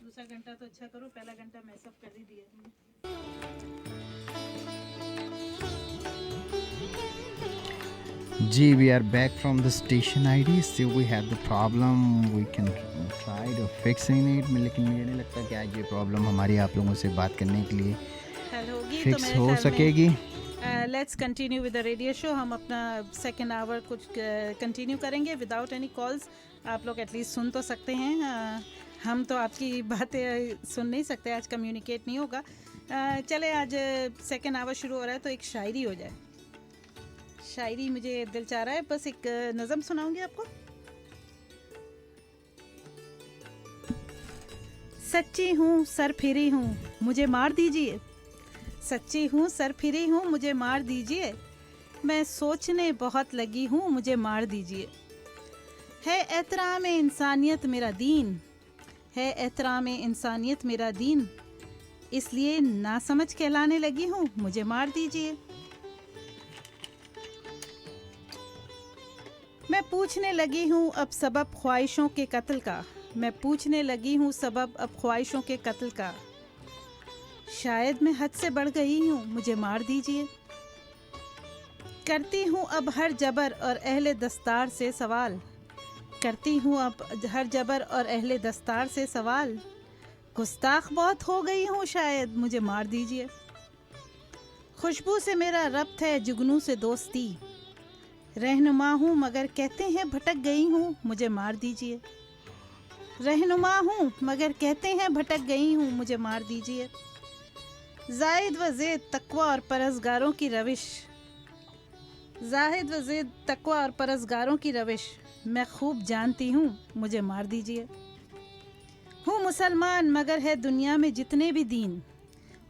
दूसरा घंटा तो अच्छा करो, पहला घंटा मैसअप कर ही दिया। Gee, we are back from the station ID. Still we have the problem. We can try to fixing it. लेकिन मुझे नहीं लगता कि आज ये प्रॉब्लम हमारी आप लोगों से बात करने के लिए हल होगी तो फिक्स मेरे हो ख्याल में सकेगी। Let's continue with the radio show. हम अपना सेकेंड आवर कुछ कंटिन्यू करेंगे विदाउट एनी कॉल्स। आप लोग एटलीस्ट सुन तो सकते हैं। हम तो आपकी बातें सुन नहीं सकते, आज कम्युनिकेट नहीं होगा। चले आज सेकेंड आवर शुरू हो रहा है तो एक शायरी हो जाए। शायरी मुझे दिल चाह रहा है, बस एक नज़म सुनाऊंगी आपको। सच्ची हूँ सर फिरी हूँ मुझे मार दीजिए, सच्ची हूँ सर फिरी हूँ मुझे मार दीजिए, मैं सोचने बहुत लगी हूँ मुझे मार दीजिए। है एहतराम इंसानियत मेरा दीन, है एहतराम इंसानियत मेरा दीन, इसलिए ना समझ कहलाने लगी हूँ मुझे मार दीजिए। मैं पूछने लगी हूँ अब सबब ख्वाहिशों के कत्ल का, मैं पूछने लगी हूँ सबब अब ख्वाहिशों के कत्ल का, शायद मैं हद से बढ़ गई हूँ मुझे मार दीजिए। करती हूँ अब हर जबर और अहले दस्तार से सवाल, करती हूँ अब हर जबर और अहले दस्तार से सवाल, गुस्ताख बहुत हो गई हूँ शायद मुझे मार दीजिए। खुशबू से मेरा रब्त है जुगनू से दोस्ती, रहनुमा हूँ मगर कहते हैं भटक गई हूँ मुझे मार दीजिए। रहनुमा हूँ मगर कहते हैं भटक गई हूँ मुझे मार दीजिए। जाहिद व ज़ेद तकवा और परहज़गारों की रविश, जाहिद व ज़ेद तकवा और परहज़गारों की रविश मैं खूब जानती हूँ मुझे मार दीजिए। हूँ मुसलमान मगर है दुनिया में जितने भी दीन,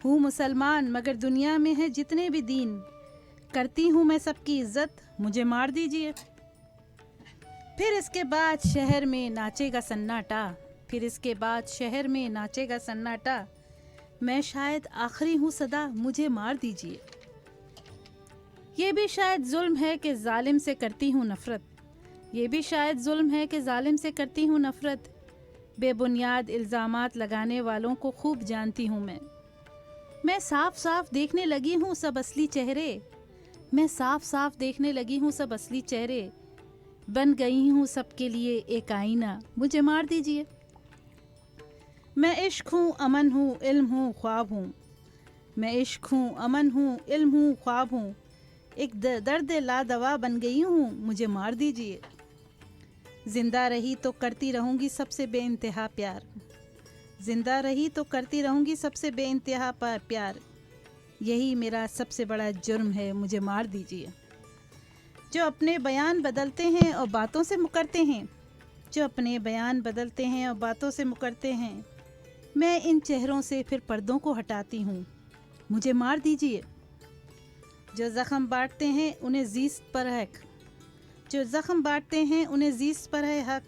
हूँ मुसलमान मगर दुनिया में है जितने भी दीन, करती हूँ मैं सबकी इज्जत मुझे मार दीजिए। फिर इसके बाद शहर में नाचेगा सन्नाटा, फिर इसके बाद शहर में नाचेगा सन्नाटा, मैं शायद आखिरी हूँ सदा मुझे मार दीजिए। ये भी शायद जुल्म है कि जालिम से करती हूँ नफ़रत, ये भी शायद जुल्म है कि जालिम से करती हूँ नफ़रत, बेबुनियाद इल्ज़ामात लगाने वालों को खूब जानती हूँ मैं साफ साफ देखने लगी हूँ सब असली चेहरे, मैं साफ साफ देखने लगी हूँ सब असली चेहरे, बन गई हूँ सबके लिए एक आईना मुझे मार दीजिए। मैं इश्क हूँ अमन हूँ इल्म हूँ ख्वाब हूँ, मैं इश्क हूँ अमन हूँ इल्म हूँ ख्वाब हूँ, एक दर्द लादवा बन गई हूँ मुझे मार दीजिए। जिंदा रही तो करती रहूँगी सबसे बेइंतहा प्यार, जिंदा रही तो करती रहूँगी सबसे बेइंतहा प्यार, यही मेरा सबसे बड़ा जुर्म है मुझे मार दीजिए। जो अपने बयान बदलते हैं और बातों से मुकरते हैं, जो अपने बयान बदलते हैं और बातों से मुकरते हैं, मैं इन चेहरों से फिर पर्दों को हटाती हूँ मुझे मार दीजिए। जो ज़ख्म बांटते हैं उन्हें ज़ीस्त पर है हक, जो ज़ख्म बांटते हैं उन्हें ज़ीस्त पर है हक,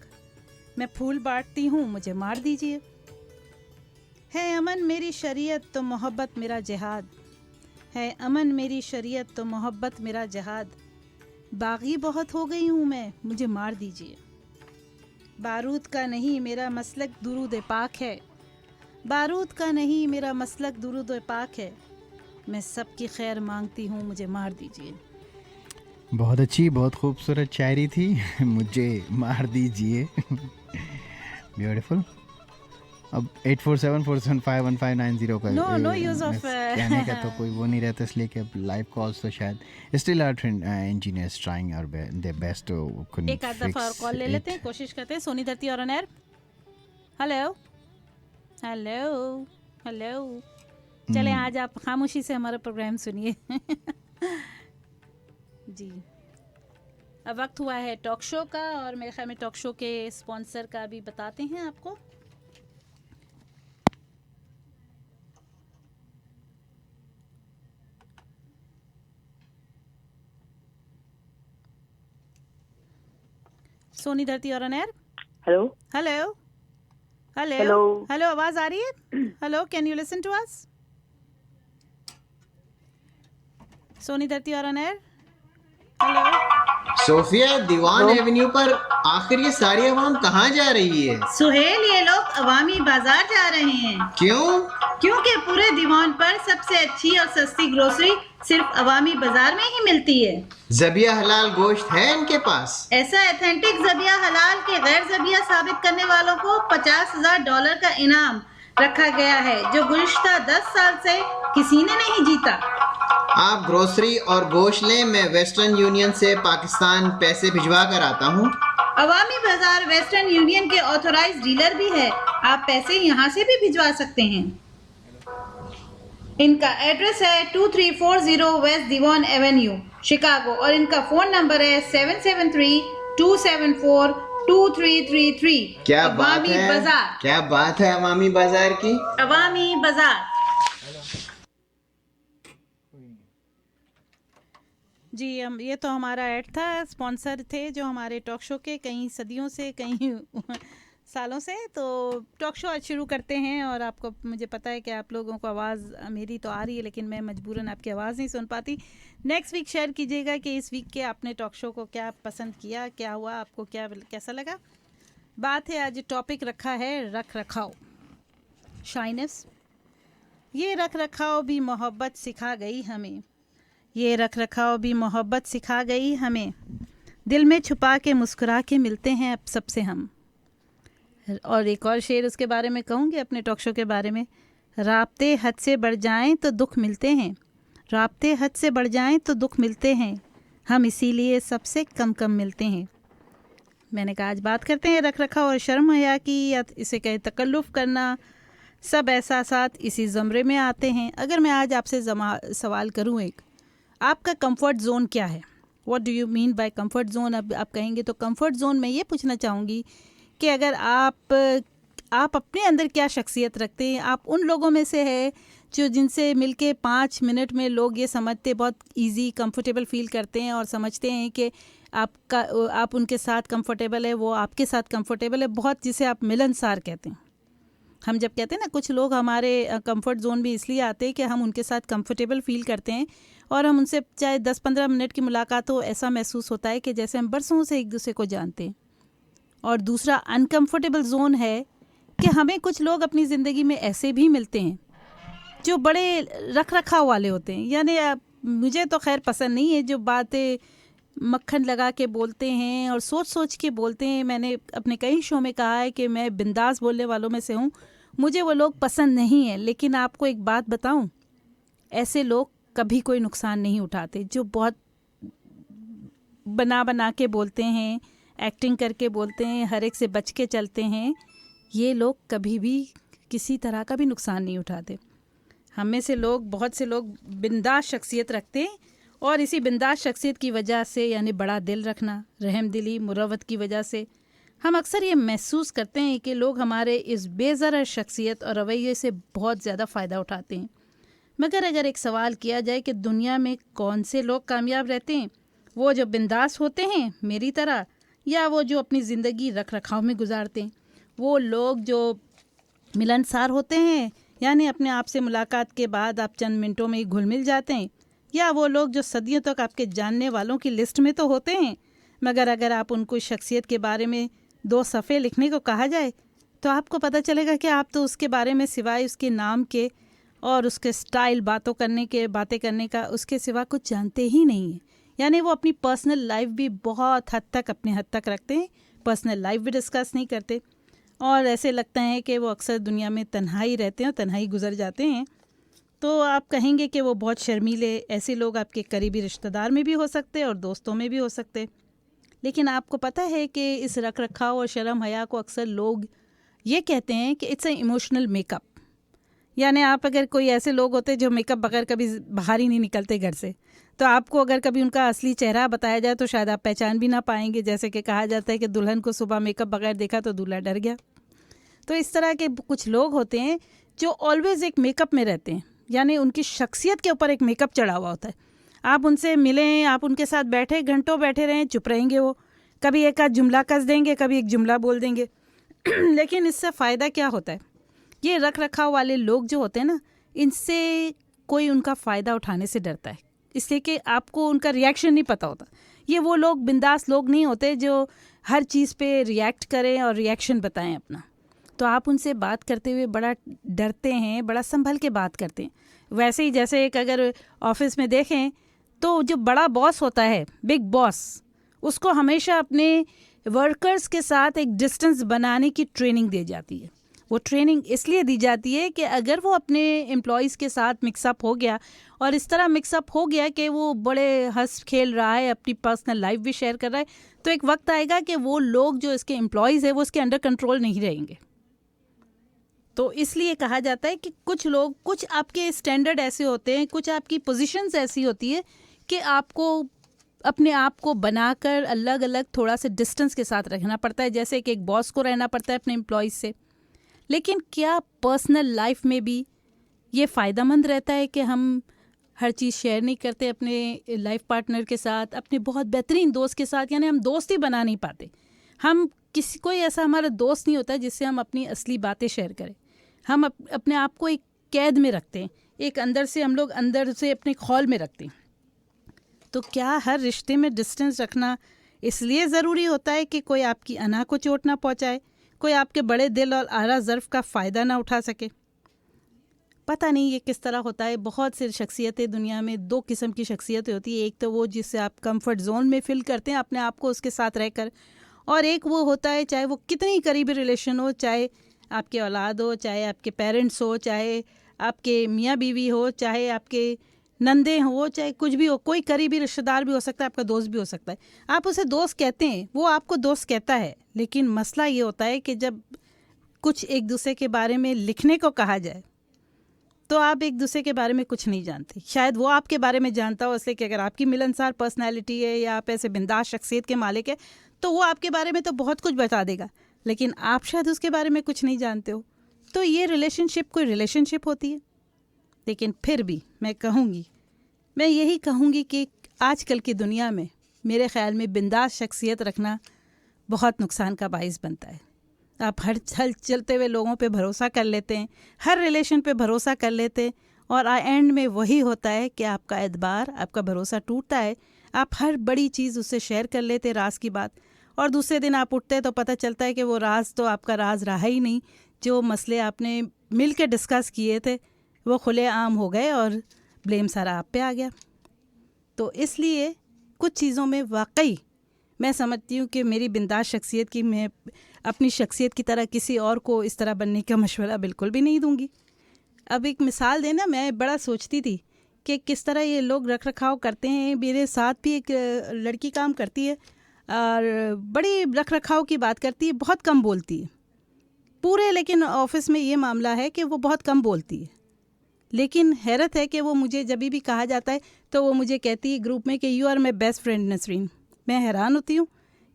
मैं फूल बांटती हूँ मुझे मार दीजिए। है अमन मेरी शरीयत तो मोहब्बत मेरा जिहाद, है अमन मेरी शरीयत तो मोहब्बत मेरा जिहाद, बागी बहुत हो गई हूँ मैं मुझे मार दीजिए। बारूद का नहीं मेरा मसलक दुरूद पाक है, बारूद का नहीं मेरा मसलक दुरूद पाक है, मैं सबकी खैर मांगती हूँ मुझे मार दीजिए। बहुत अच्छी, बहुत खूबसूरत शायरी थी। मुझे मार दीजिए। ब्यूटीफुल। अब 8474751590 का नो यूज ऑफ कहने का तो कोई वो नहीं रहता, इसलिए कि अब लाइव कॉल्स तो शायद still are engineers trying our their best to एक आध दफा और कॉल ले लेते हैं, कोशिश करते हैं। सोनी धरती और अनर, हेलो हेलो हेलो। चले आज आप खामोशी से हमारा प्रोग्राम सुनिए। जी, अब वक्त हुआ है टॉक शो का, और मेरे ख्याल में टॉक शो के स्पॉन्सर का भी बताते हैं आपको। सोनी धरती और Anar, hello hello hello hello hello, आवाज आ रही है? Hello, can you listen to us? Soni Dharti और Anar, hello. Sophia, Devon Avenue पर आखिर ये सारी आवाम कहाँ जा रही है? सुहेल, ये लोग अवामी बाजार जा रहे हैं। क्यों? क्योंकि पूरे दीवान पर सबसे अच्छी और सस्ती ग्रोसरी सिर्फ अवामी बाजार में ही मिलती है। ज़बिया हलाल गोश्त है इनके पास? ऐसा एथेंटिक ज़बिया हलाल के गैर ज़बिया साबित करने वालों को $50,000 का इनाम रखा गया है, जो गुज़िश्ता 10 साल से किसी ने नहीं जीता। आप ग्रोसरी और गोश्त लें, मैं वेस्टर्न यूनियन से पाकिस्तान पैसे भिजवा कर आता हूँ। अवामी बाजार वेस्टर्न यूनियन के ऑथोराइज्ड डीलर भी है, आप पैसे यहाँ से भी भिजवा सकते हैं। इनका एड्रेस है 2340 वेस्ट दीवान एवेन्यू, शिकागो, और इनका फ़ोन नंबर है 773-274-2333। क्या बात अवामी है, बाजार। क्या बात है अवामी बाजार की। अवामी बाजार। जी, हम ये तो हमारा ऐड था, स्पॉन्सर थे जो हमारे टॉक शो के कई सदियों से, कई सालों से। तो टॉक शो आज शुरू करते हैं, और आपको, मुझे पता है कि आप लोगों को आवाज़ मेरी तो आ रही है, लेकिन मैं मजबूरन आपकी आवाज़ नहीं सुन पाती। नेक्स्ट वीक शेयर कीजिएगा कि इस वीक के आपने टॉक शो को क्या पसंद किया, क्या हुआ, आपको क्या कैसा लगा। बात है, आज टॉपिक रखा है रख रखाव, शाइनेस। ये रख रखाव भी मोहब्बत सिखा गई हमें, ये रख रखाव भी मोहब्बत सिखा गई हमें, दिल में छुपा के मुस्कुरा के मिलते हैं अब सबसे हम। और एक और शेर उसके बारे में कहूँगी, अपने टॉक शो के बारे में। राब्ते हद से बढ़ जाएं तो दुख मिलते हैं, राब्ते हद से बढ़ जाएं तो दुख मिलते हैं, हम इसीलिए सबसे कम कम मिलते हैं। मैंने कहा आज बात करते हैं रख रखाव और शर्म हया की, या इसे कहे तकल्लुफ़ करना। सब एहसासात इसी ज़मरे में आते हैं। अगर मैं आज आपसे सवाल करूँ, एक, आपका कंफर्ट ज़ोन क्या है? What do you mean by comfort zone? अब आप कहेंगे तो कंफर्ट ज़ोन में ये पूछना चाहूँगी कि अगर आप अपने अंदर क्या शख्सियत रखते हैं। आप उन लोगों में से है जो जिनसे मिलके 5 मिनट में लोग ये समझते, बहुत इजी कंफर्टेबल फील करते हैं और समझते हैं कि आप उनके साथ कंफर्टेबल है, वो आपके साथ कंफर्टेबल है, बहुत, जिसे आप मिलनसार कहते हैं। हम जब कहते हैं ना, कुछ लोग हमारे कंफर्ट जोन भी इसलिए आते हैं कि हम उनके साथ कंफर्टेबल फील करते हैं, और हम उनसे चाहे 10-15 मिनट की मुलाकात हो, ऐसा महसूस होता है कि जैसे हम बरसों से एक दूसरे को जानते हैं। और दूसरा अनकंफर्टेबल जोन है कि हमें कुछ लोग अपनी ज़िंदगी में ऐसे भी मिलते हैं जो बड़े रख रखाव वाले होते हैं। यानी मुझे तो खैर पसंद नहीं है जो बातें मक्खन लगा के बोलते हैं और सोच सोच के बोलते हैं। मैंने अपने कई शो में कहा है कि मैं बिंदास बोलने वालों में से हूँ, मुझे वो लोग पसंद नहीं है। लेकिन आपको एक बात बताऊँ, ऐसे लोग कभी कोई नुकसान नहीं उठाते। जो बहुत बना के बोलते हैं, एक्टिंग करके बोलते हैं, हर एक से बच के चलते हैं, ये लोग कभी भी किसी तरह का भी नुकसान नहीं उठाते। हम में से लोग, बहुत से लोग बिंदास शख्सियत रखते हैं, और इसी बिंदास शख्सियत की वजह से, यानी बड़ा दिल रखना, रहमदिली, मुरवत की वजह से हम अक्सर ये महसूस करते हैं कि लोग हमारे इस बेज़र शख्सियत और रवैये से बहुत ज़्यादा फ़ायदा उठाते हैं। मगर अगर एक सवाल किया जाए कि दुनिया में कौन से लोग कामयाब रहते हैं, वो जो बिंदास होते हैं मेरी तरह, या वो जो अपनी ज़िंदगी रख रखाव में गुजारते हैं? वो लोग जो मिलनसार होते हैं, यानी अपने आप से मुलाकात के बाद आप चंद मिनटों में ही घुल मिल जाते हैं, या वो लोग जो सदियों तक आपके जानने वालों की लिस्ट में तो होते हैं, मगर अगर आप उनको शख्सियत के बारे में 2 सफ़े लिखने को कहा जाए तो आपको पता चलेगा कि आप तो उसके बारे में सिवाय उसके नाम के और उसके स्टाइल, बातें करने का, उसके सिवा कुछ जानते ही नहीं हैं। यानी वो अपनी पर्सनल लाइफ भी बहुत अपने हद तक रखते हैं, पर्सनल लाइफ भी डिस्कस नहीं करते, और ऐसे लगता है कि वो अक्सर दुनिया में तन्हाई रहते हैं और तन्हाई गुजर जाते हैं। तो आप कहेंगे कि वो बहुत शर्मीले। ऐसे लोग आपके करीबी रिश्तेदार में भी हो सकते हैं और दोस्तों में भी हो सकते। लेकिन आपको पता है कि इस रख रखाव और शर्म हया को अक्सर लोग ये कहते हैं कि इट्स ए इमोशनल मेकअप। यानी आप, अगर कोई ऐसे लोग होते हैं जो मेकअप बगैर कभी बाहर ही नहीं निकलते घर से, तो आपको अगर कभी उनका असली चेहरा बताया जाए तो शायद आप पहचान भी ना पाएंगे। जैसे कि कहा जाता है कि दुल्हन को सुबह मेकअप बगैर देखा तो दूल्हा डर गया। तो इस तरह के कुछ लोग होते हैं जो ऑलवेज़ एक मेकअप में रहते हैं, यानी उनकी शख्सियत के ऊपर एक मेकअप चढ़ा हुआ होता है। आप उनसे मिलें, आप उनके साथ बैठे, घंटों बैठे रहें, चुप रहेंगे वो, कभी एक आध जुमला कस देंगे, कभी एक जुमला बोल देंगे लेकिन इससे फ़ायदा क्या होता है? ये रख रखाव वाले लोग जो होते हैं ना, इनसे कोई उनका फ़ायदा उठाने से डरता है, इसलिए कि आपको उनका रिएक्शन नहीं पता होता। ये वो लोग बिंदास लोग नहीं होते जो हर चीज़ पे रिएक्ट करें और रिएक्शन बताएं अपना। तो आप उनसे बात करते हुए बड़ा डरते हैं, बड़ा संभल के बात करते हैं। वैसे ही जैसे एक अगर ऑफिस में देखें तो जो बड़ा बॉस होता है, बिग बॉस, उसको हमेशा अपने वर्कर्स के साथ एक डिस्टेंस बनाने की ट्रेनिंग दी जाती है। वो ट्रेनिंग इसलिए दी जाती है कि अगर वो अपने एम्प्लॉयज़ के साथ मिक्सअप हो गया और इस तरह मिक्सअप हो गया कि वो बड़े हंस खेल रहा है, अपनी पर्सनल लाइफ भी शेयर कर रहा है, तो एक वक्त आएगा कि वो लोग जो इसके एम्प्लॉयज़ है वो उसके अंडर कंट्रोल नहीं रहेंगे। तो इसलिए कहा जाता है कि कुछ लोग, कुछ आपके स्टैंडर्ड ऐसे होते हैं, कुछ आपकी पोजीशंस ऐसी होती है कि आपको अपने आप को बनाकर अलग अलग थोड़ा सा डिस्टेंस के साथ रखना पड़ता है, जैसे कि एक बॉस को रहना पड़ता है अपने एम्प्लॉयज़ से। लेकिन क्या पर्सनल लाइफ में भी ये फ़ायदेमंद रहता है कि हम हर चीज़ शेयर नहीं करते अपने लाइफ पार्टनर के साथ, अपने बहुत बेहतरीन दोस्त के साथ? यानी हम दोस्त ही बना नहीं पाते। हम किसी, कोई ऐसा हमारा दोस्त नहीं होता जिससे हम अपनी असली बातें शेयर करें। हम अपने आप को एक कैद में रखते हैं, एक अंदर से हम लोग अंदर से अपने खौल में रखते हैं। तो क्या हर रिश्ते में डिस्टेंस रखना इसलिए ज़रूरी होता है कि कोई आपकी अना को चोट ना पहुंचाए, कोई आपके बड़े दिल और आरा ज़र्फ़ का फ़ायदा ना उठा सके? पता नहीं ये किस तरह होता है। बहुत सी शख्सियतें दुनिया में, दो किस्म की शख्सियतें होती है। एक तो वो जिससे आप कंफर्ट जोन में फ़ील करते हैं अपने आप को उसके साथ रहकर, और एक वो होता है चाहे वो कितनी करीबी रिलेशन हो, चाहे आपके औलाद हो, चाहे आपके पेरेंट्स हो, चाहे आपके मियाँ बीवी हो, चाहे आपके नंदे हो, चाहे कुछ भी हो, कोई करीबी रिश्तेदार भी हो सकता है, आपका दोस्त भी हो सकता है। आप उसे दोस्त कहते हैं, वो आपको दोस्त कहता है, लेकिन मसला ये होता है कि जब कुछ एक दूसरे के बारे में लिखने को कहा जाए तो आप एक दूसरे के बारे में कुछ नहीं जानते। शायद वो आपके बारे में जानता हो, इसलिए कि अगर आपकी मिलनसार पर्सनैलिटी है या आप ऐसे बिंदास शख्सियत के मालिक है तो वो आपके बारे में तो बहुत कुछ बता देगा, लेकिन आप शायद उसके बारे में कुछ नहीं जानते हो। तो ये रिलेशनशिप कोई रिलेशनशिप होती है? लेकिन फिर भी मैं यही कहूँगी कि आजकल की दुनिया में मेरे ख़्याल में बिंदास शख्सियत रखना बहुत नुकसान का बाइस बनता है। आप हर चलते हुए लोगों पे भरोसा कर लेते हैं, हर रिलेशन पे भरोसा कर लेते हैं, और एंड में वही होता है कि आपका एतबार, आपका भरोसा टूटता है। आप हर बड़ी चीज़ उससे शेयर कर लेते राज की बात, और दूसरे दिन आप उठते हैं तो पता चलता है कि वो राज तो आपका राज रहा ही नहीं। जो मसले आपने मिल के डिस्कस किए थे वो खुले आम हो गए और ब्लेम सारा आप पे आ गया। तो इसलिए कुछ चीज़ों में वाकई मैं समझती हूँ कि मेरी बिंदास शख्सियत की, मैं अपनी शख्सियत की तरह किसी और को इस तरह बनने का मशवरा बिल्कुल भी नहीं दूंगी। अब एक मिसाल देना, मैं बड़ा सोचती थी कि किस तरह ये लोग रख रखाव करते हैं। मेरे साथ भी एक लड़की काम करती है और बड़ी रख रखाव की बात करती है, बहुत कम बोलती है पूरे, लेकिन ऑफिस में ये मामला है कि वो बहुत कम बोलती है। लेकिन हैरत है कि वो मुझे जब भी कहा जाता है तो वो मुझे कहती है ग्रुप में कि you are my best friend Nasreen. मैं हैरान होती हूँ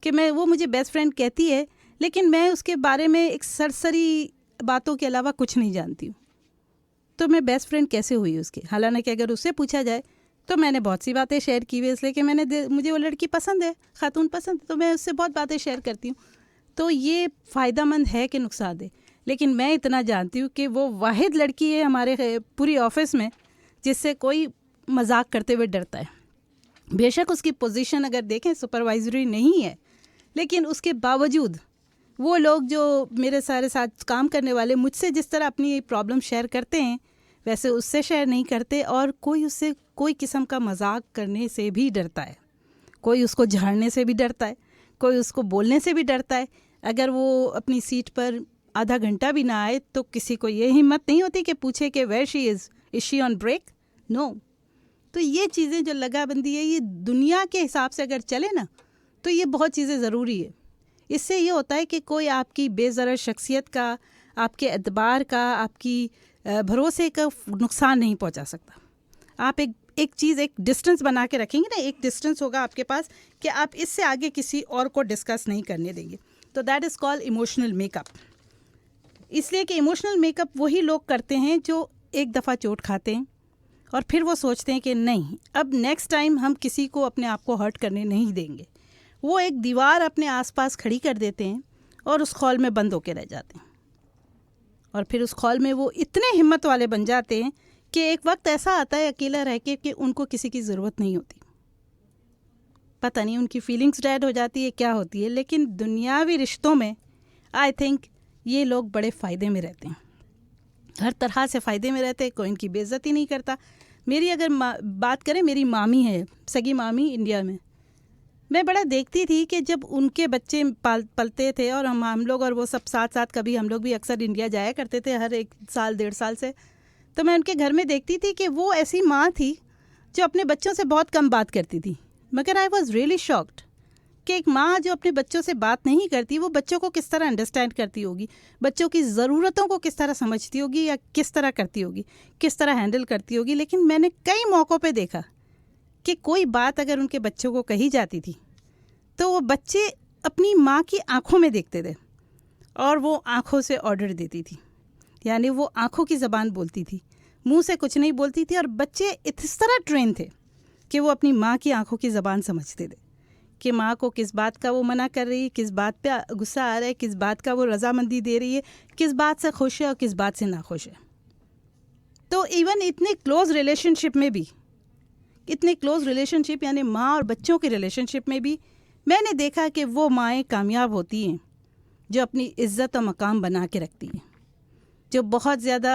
कि वो मुझे बेस्ट फ्रेंड कहती है, लेकिन मैं उसके बारे में एक सरसरी बातों के अलावा कुछ नहीं जानती हूँ। तो मैं बेस्ट फ्रेंड कैसे हुई उसकी? हालांकि अगर उससे पूछा जाए तो मैंने बहुत सी बातें शेयर की हुई, इसलिए कि मुझे वो लड़की पसंद है, खातून पसंद है, तो मैं उससे बहुत बातें शेयर करती हूँ। तो ये फ़ायदेमंद है कि नुकसान है? लेकिन मैं इतना जानती हूँ कि वो वाहिद लड़की है हमारे पूरी ऑफिस में जिससे कोई मजाक करते हुए डरता है। बेशक उसकी पोजीशन अगर देखें सुपरवाइजरी नहीं है, लेकिन उसके बावजूद वो लोग जो मेरे सारे साथ काम करने वाले मुझसे जिस तरह अपनी प्रॉब्लम शेयर करते हैं वैसे उससे शेयर नहीं करते, और कोई उससे कोई किस्म का मजाक करने से भी डरता है, कोई उसको झाड़ने से भी डरता है, कोई उसको बोलने से भी डरता है। अगर वो अपनी सीट पर आधा घंटा भी ना आए तो किसी को ये हिम्मत नहीं होती कि पूछे कि where she is she on break? No. तो ये चीज़ें जो लगाबंदी है, ये दुनिया के हिसाब से अगर चले ना तो ये बहुत चीज़ें ज़रूरी है। इससे ये होता है कि कोई आपकी बेज़रर शख्सियत का, आपके एतबार का, आपकी भरोसे का नुकसान नहीं पहुंचा सकता। आप एक चीज़, एक डिस्टेंस बना के रखेंगे ना, एक डिस्टेंस होगा आपके पास कि आप इससे आगे किसी और को डिस्कस नहीं करने देंगे। तो that is called emotional makeup. इसलिए कि इमोशनल मेकअप वही लोग करते हैं जो एक दफ़ा चोट खाते हैं और फिर वो सोचते हैं कि नहीं, अब नेक्स्ट टाइम हम किसी को अपने आप को हर्ट करने नहीं देंगे। वो एक दीवार अपने आसपास खड़ी कर देते हैं और उस खौल में बंद होकर रह जाते हैं, और फिर उस खौल में वो इतने हिम्मत वाले बन जाते हैं कि एक वक्त ऐसा आता है अकेला रह के कि उनको किसी की ज़रूरत नहीं होती। पता नहीं उनकी फीलिंग्स डेड हो जाती है, क्या होती है, लेकिन दुनियावी रिश्तों में आई थिंक ये लोग बड़े फ़ायदे में रहते हैं, हर तरह से फ़ायदे में रहते हैं, कोई इनकी बेइज्जती नहीं करता। मेरी अगर बात करें, मेरी मामी है, सगी मामी इंडिया में, मैं बड़ा देखती थी कि जब उनके बच्चे पलते थे और हम लोग और वो सब साथ साथ, कभी हम लोग भी अक्सर इंडिया जाया करते थे हर 1 साल 1.5 साल से, तो मैं उनके घर में देखती थी कि वो ऐसी माँ थी जो अपने बच्चों से बहुत कम बात करती थी। मगर आई वॉज रियली शॉक्ड कि एक माँ जो अपने बच्चों से बात नहीं करती, वो बच्चों को किस तरह अंडरस्टैंड करती होगी, बच्चों की ज़रूरतों को किस तरह समझती होगी, या किस तरह करती होगी, किस तरह हैंडल करती होगी। लेकिन मैंने कई मौक़ों पे देखा कि कोई बात अगर उनके बच्चों को कही जाती थी तो वो बच्चे अपनी माँ की आँखों में देखते थे और वो आँखों से ऑर्डर देती थी, यानी वो आँखों की ज़बान बोलती थी, मुंह से कुछ नहीं बोलती थी। और बच्चे इस तरह ट्रेन थे कि वो अपनी माँ की आँखों की ज़बान समझते थे कि माँ को किस बात का वो मना कर रही है, किस बात पे गुस्सा आ रहा है, किस बात का वो रजामंदी दे रही है, किस बात से खुश है और किस बात से नाखुश है। तो इवन इतने क्लोज़ रिलेशनशिप में भी, इतने क्लोज़ रिलेशनशिप यानी माँ और बच्चों के रिलेशनशिप में भी मैंने देखा कि वो माएँ कामयाब होती हैं जो अपनी इज़्ज़त और मकाम बना के रखती हैं। जो बहुत ज़्यादा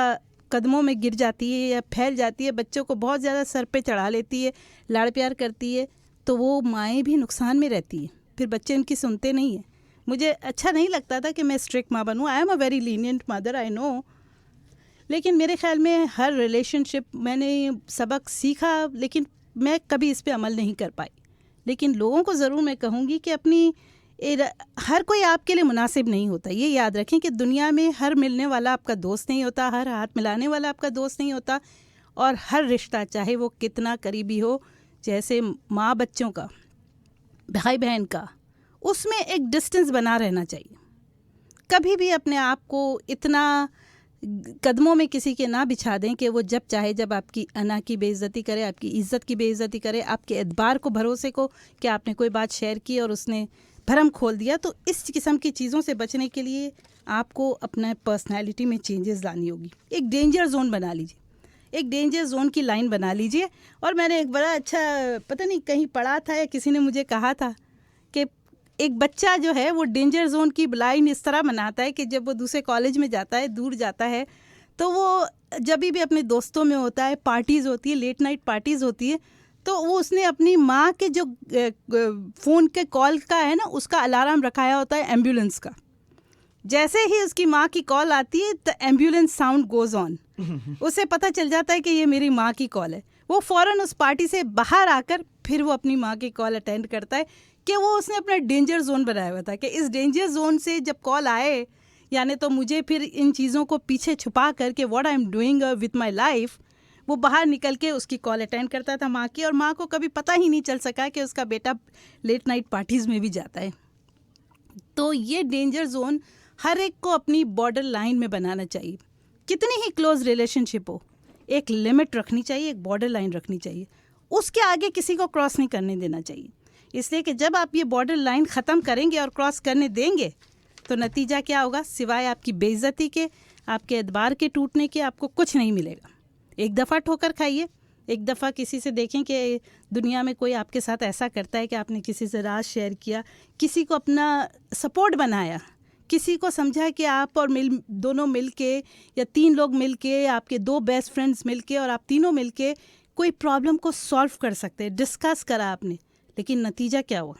कदमों में गिर जाती है या फैल जाती है, बच्चों को बहुत ज़्यादा सर पे चढ़ा लेती है, लाड़ प्यार करती है, तो वो माएँ भी नुकसान में रहती हैं, फिर बच्चे उनकी सुनते नहीं हैं। मुझे अच्छा नहीं लगता था कि मैं स्ट्रिक्ट माँ बनूँ। I am a very lenient mother, I know, लेकिन मेरे ख्याल में हर रिलेशनशिप मैंने सबक सीखा, लेकिन मैं कभी इस पे अमल नहीं कर पाई। लेकिन लोगों को ज़रूर मैं कहूँगी कि अपनी हर कोई आपके लिए मुनासिब नहीं होता। ये याद रखें कि दुनिया में हर मिलने वाला आपका दोस्त नहीं होता, हर हाथ मिलाने वाला आपका दोस्त नहीं होता, और हर रिश्ता चाहे वो कितना करीबी हो, जैसे माँ बच्चों का, भाई बहन का, उसमें एक डिस्टेंस बना रहना चाहिए। कभी भी अपने आप को इतना कदमों में किसी के ना बिछा दें कि वो जब चाहे जब आपकी अना की बेइज्जती करे, आपकी इज़्ज़त की बेइज्जती करे, आपके एतबार को, भरोसे को, कि आपने कोई बात शेयर की और उसने भरम खोल दिया। तो इस किस्म की चीज़ों से बचने के लिए आपको अपना पर्सनैलिटी में चेंजेस लानी होगी। एक डेंजर जोन बना लीजिए, एक डेंजर जोन की लाइन बना लीजिए। और मैंने एक बड़ा अच्छा, पता नहीं कहीं पढ़ा था या किसी ने मुझे कहा था कि एक बच्चा जो है वो डेंजर जोन की लाइन इस तरह बनाता है कि जब वो दूसरे कॉलेज में जाता है, दूर जाता है, तो वो जब भी अपने दोस्तों में होता है, पार्टीज़ होती है, लेट नाइट पार्टीज़ होती है, तो वो उसने अपनी माँ के जो फ़ोन के कॉल का है ना, उसका अलार्म रखाया होता है एम्बुलेंस का। जैसे ही उसकी माँ की कॉल आती है तो एम्बुलेंस साउंड गोज़ ऑन, उसे पता चल जाता है कि ये मेरी माँ की कॉल है। वो फ़ौरन उस पार्टी से बाहर आकर फिर वो अपनी माँ की कॉल अटेंड करता है कि वो उसने अपना डेंजर जोन बनाया हुआ था कि इस डेंजर जोन से जब कॉल आए, यानी तो मुझे फिर इन चीज़ों को पीछे छुपा करके what I am doing with my life, वो बाहर निकल के उसकी कॉल अटेंड करता था माँ की। और माँ को कभी पता ही नहीं चल सका कि उसका बेटा लेट नाइट पार्टीज़ में भी जाता है। तो ये डेंजर जोन हर एक को अपनी बॉर्डर लाइन में बनाना चाहिए। कितनी ही क्लोज रिलेशनशिप हो, एक लिमिट रखनी चाहिए, एक बॉर्डर लाइन रखनी चाहिए, उसके आगे किसी को क्रॉस नहीं करने देना चाहिए। इसलिए कि जब आप ये बॉर्डर लाइन ख़त्म करेंगे और क्रॉस करने देंगे तो नतीजा क्या होगा, सिवाय आपकी बेइज्जती के, आपके एतबार के टूटने के, आपको कुछ नहीं मिलेगा। एक दफ़ा ठोकर खाइए, एक दफ़ा किसी से देखें कि दुनिया में कोई आपके साथ ऐसा करता है कि आपने किसी से राज शेयर किया, किसी को अपना सपोर्ट बनाया, किसी को समझा कि आप और दोनों मिल के या 3 लोग मिल के, आपके 2 बेस्ट फ्रेंड्स मिल के और आप तीनों मिल के कोई प्रॉब्लम को सॉल्व कर सकते हैं, डिस्कस करा आपने, लेकिन नतीजा क्या हुआ,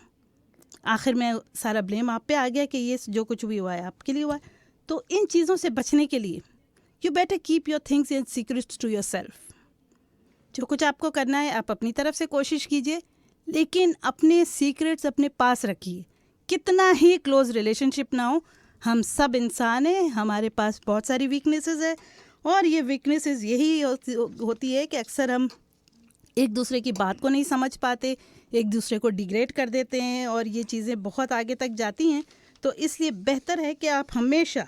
आखिर में सारा ब्लेम आप पे आ गया कि ये जो कुछ भी हुआ है आपके लिए हुआ है। तो इन चीज़ों से बचने के लिए you better keep your things in secrets to your self. जो कुछ आपको करना है आप अपनी तरफ से कोशिश कीजिए, लेकिन अपने सीक्रेट्स अपने पास रखिए। कितना ही क्लोज रिलेशनशिप ना हो, हम सब इंसान हैं, हमारे पास बहुत सारी वीकनेसेस है, और ये वीकनेसेस यही होती है कि अक्सर हम एक दूसरे की बात को नहीं समझ पाते, एक दूसरे को डिग्रेड कर देते हैं, और ये चीज़ें बहुत आगे तक जाती हैं। तो इसलिए बेहतर है कि आप हमेशा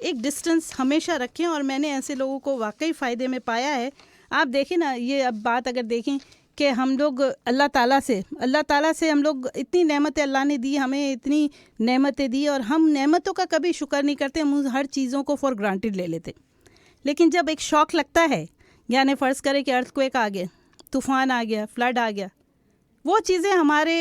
एक डिस्टेंस हमेशा रखें, और मैंने ऐसे लोगों को वाकई फ़ायदे में पाया है। आप देखें ना, ये अब बात अगर देखें कि हम लोग अल्लाह ताला से हम लोग इतनी नेमतें अल्लाह ने दी, हमें इतनी नेमतें दी, और हम नेमतों का कभी शुक्र नहीं करते, हम हर चीज़ों को फॉर ग्रांटेड ले लेते। लेकिन जब एक शौक लगता है, यानी फ़र्ज़ करें कि अर्थक्वेक आ गया, तूफ़ान आ गया, फ्लड आ गया, वो चीज़ें हमारे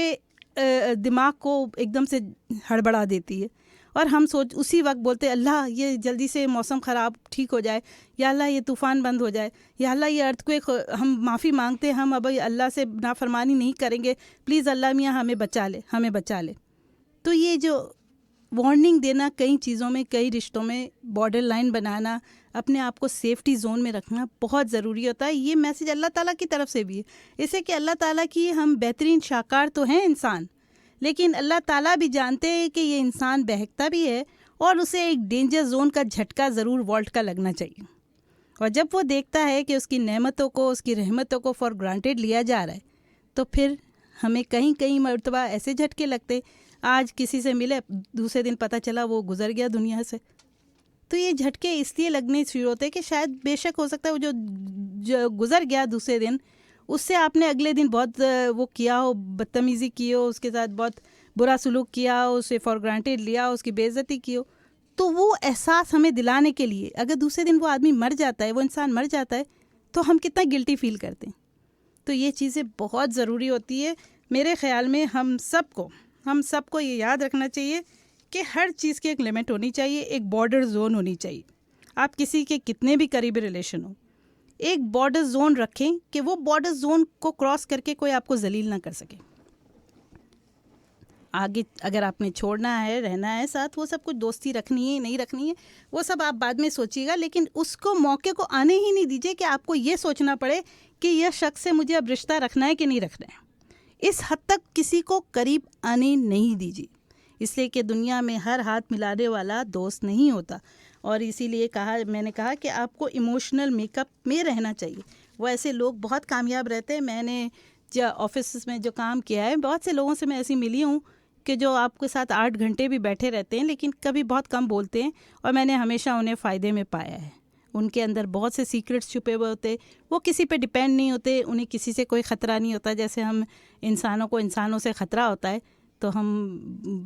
दिमाग को एकदम से हड़बड़ा देती है और हम उसी वक्त बोलते हैं अल्लाह ये जल्दी से मौसम ख़राब ठीक हो जाए, या अल्लाह ये तूफ़ान बंद हो जाए, या अल्लाह ये अर्थक्वेक, हम माफ़ी मांगते हैं, हम अब अल्लाह से नाफरमानी नहीं करेंगे, प्लीज़ अल्लाह मियाँ हमें बचा ले, हमें बचा ले। तो ये जो वार्निंग देना कई चीज़ों में, कई रिश्तों में बॉर्डर लाइन बनाना, अपने आप को सेफ्टी जोन में रखना बहुत ज़रूरी होता है। ये मैसेज अल्लाह ताला की तरफ से भी है, इससे कि अल्लाह ताला की हम बेहतरीन शाकार तो हैं इंसान, लेकिन अल्लाह ताला भी जानते हैं कि ये इंसान बहकता भी है और उसे एक डेंजर जोन का झटका ज़रूर वॉल्ट का लगना चाहिए। और जब वो देखता है कि उसकी नेमतों को, उसकी रहमतों को फॉर ग्रांटेड लिया जा रहा है, तो फिर हमें कहीं कहीं मरतबा ऐसे झटके लगते, आज किसी से मिले, दूसरे दिन पता चला वो गुज़र गया दुनिया से। तो ये झटके इसलिए लगने शुरू होते हैं कि शायद बेशक हो सकता है वो जो गुज़र गया दूसरे दिन, उससे आपने अगले दिन बहुत वो किया हो, बदतमीज़ी की हो, उसके साथ बहुत बुरा सलूक किया हो, उसे फॉर ग्रांटेड लिया हो, उसकी बेइज्जती की हो, तो वो एहसास हमें दिलाने के लिए अगर दूसरे दिन वो आदमी मर जाता है, वो इंसान मर जाता है, तो हम कितना गिल्टी फील करते हैं। तो ये चीज़ें बहुत ज़रूरी होती है। मेरे ख़्याल में हम सबको ये याद रखना चाहिए कि हर चीज़ की एक लिमिट होनी चाहिए, एक बॉर्डर जोन होनी चाहिए। आप किसी के कितने भी करीबी रिलेशन हो, एक बॉर्डर जोन रखें कि वो बॉर्डर जोन को क्रॉस करके कोई आपको जलील ना कर सके। आगे अगर आपने छोड़ना है, रहना है साथ, वो सब कुछ दोस्ती रखनी है नहीं रखनी है वो सब आप बाद में सोचिएगा, लेकिन उसको मौके को आने ही नहीं दीजिए कि आपको ये सोचना पड़े कि यह शख्स से मुझे अब रिश्ता रखना है कि नहीं रखना है। इस हद तक किसी को करीब आने नहीं दीजिए, इसलिए कि दुनिया में हर हाथ मिलाने वाला दोस्त नहीं होता। और इसीलिए मैंने कहा कि आपको इमोशनल मेकअप में रहना चाहिए। वो ऐसे लोग बहुत कामयाब रहते हैं। मैंने जो ऑफिस में जो काम किया है, बहुत से लोगों से मैं ऐसी मिली हूँ कि जो आपके साथ 8 घंटे भी बैठे रहते हैं, लेकिन कभी बहुत कम बोलते हैं, और मैंने हमेशा उन्हें फ़ायदे में पाया है। उनके अंदर बहुत से सीक्रेट्स छुपे हुए होते, वो किसी पे डिपेंड नहीं होते, उन्हें किसी से कोई ख़तरा नहीं होता। जैसे हम इंसानों को इंसानों से ख़तरा होता है, तो हम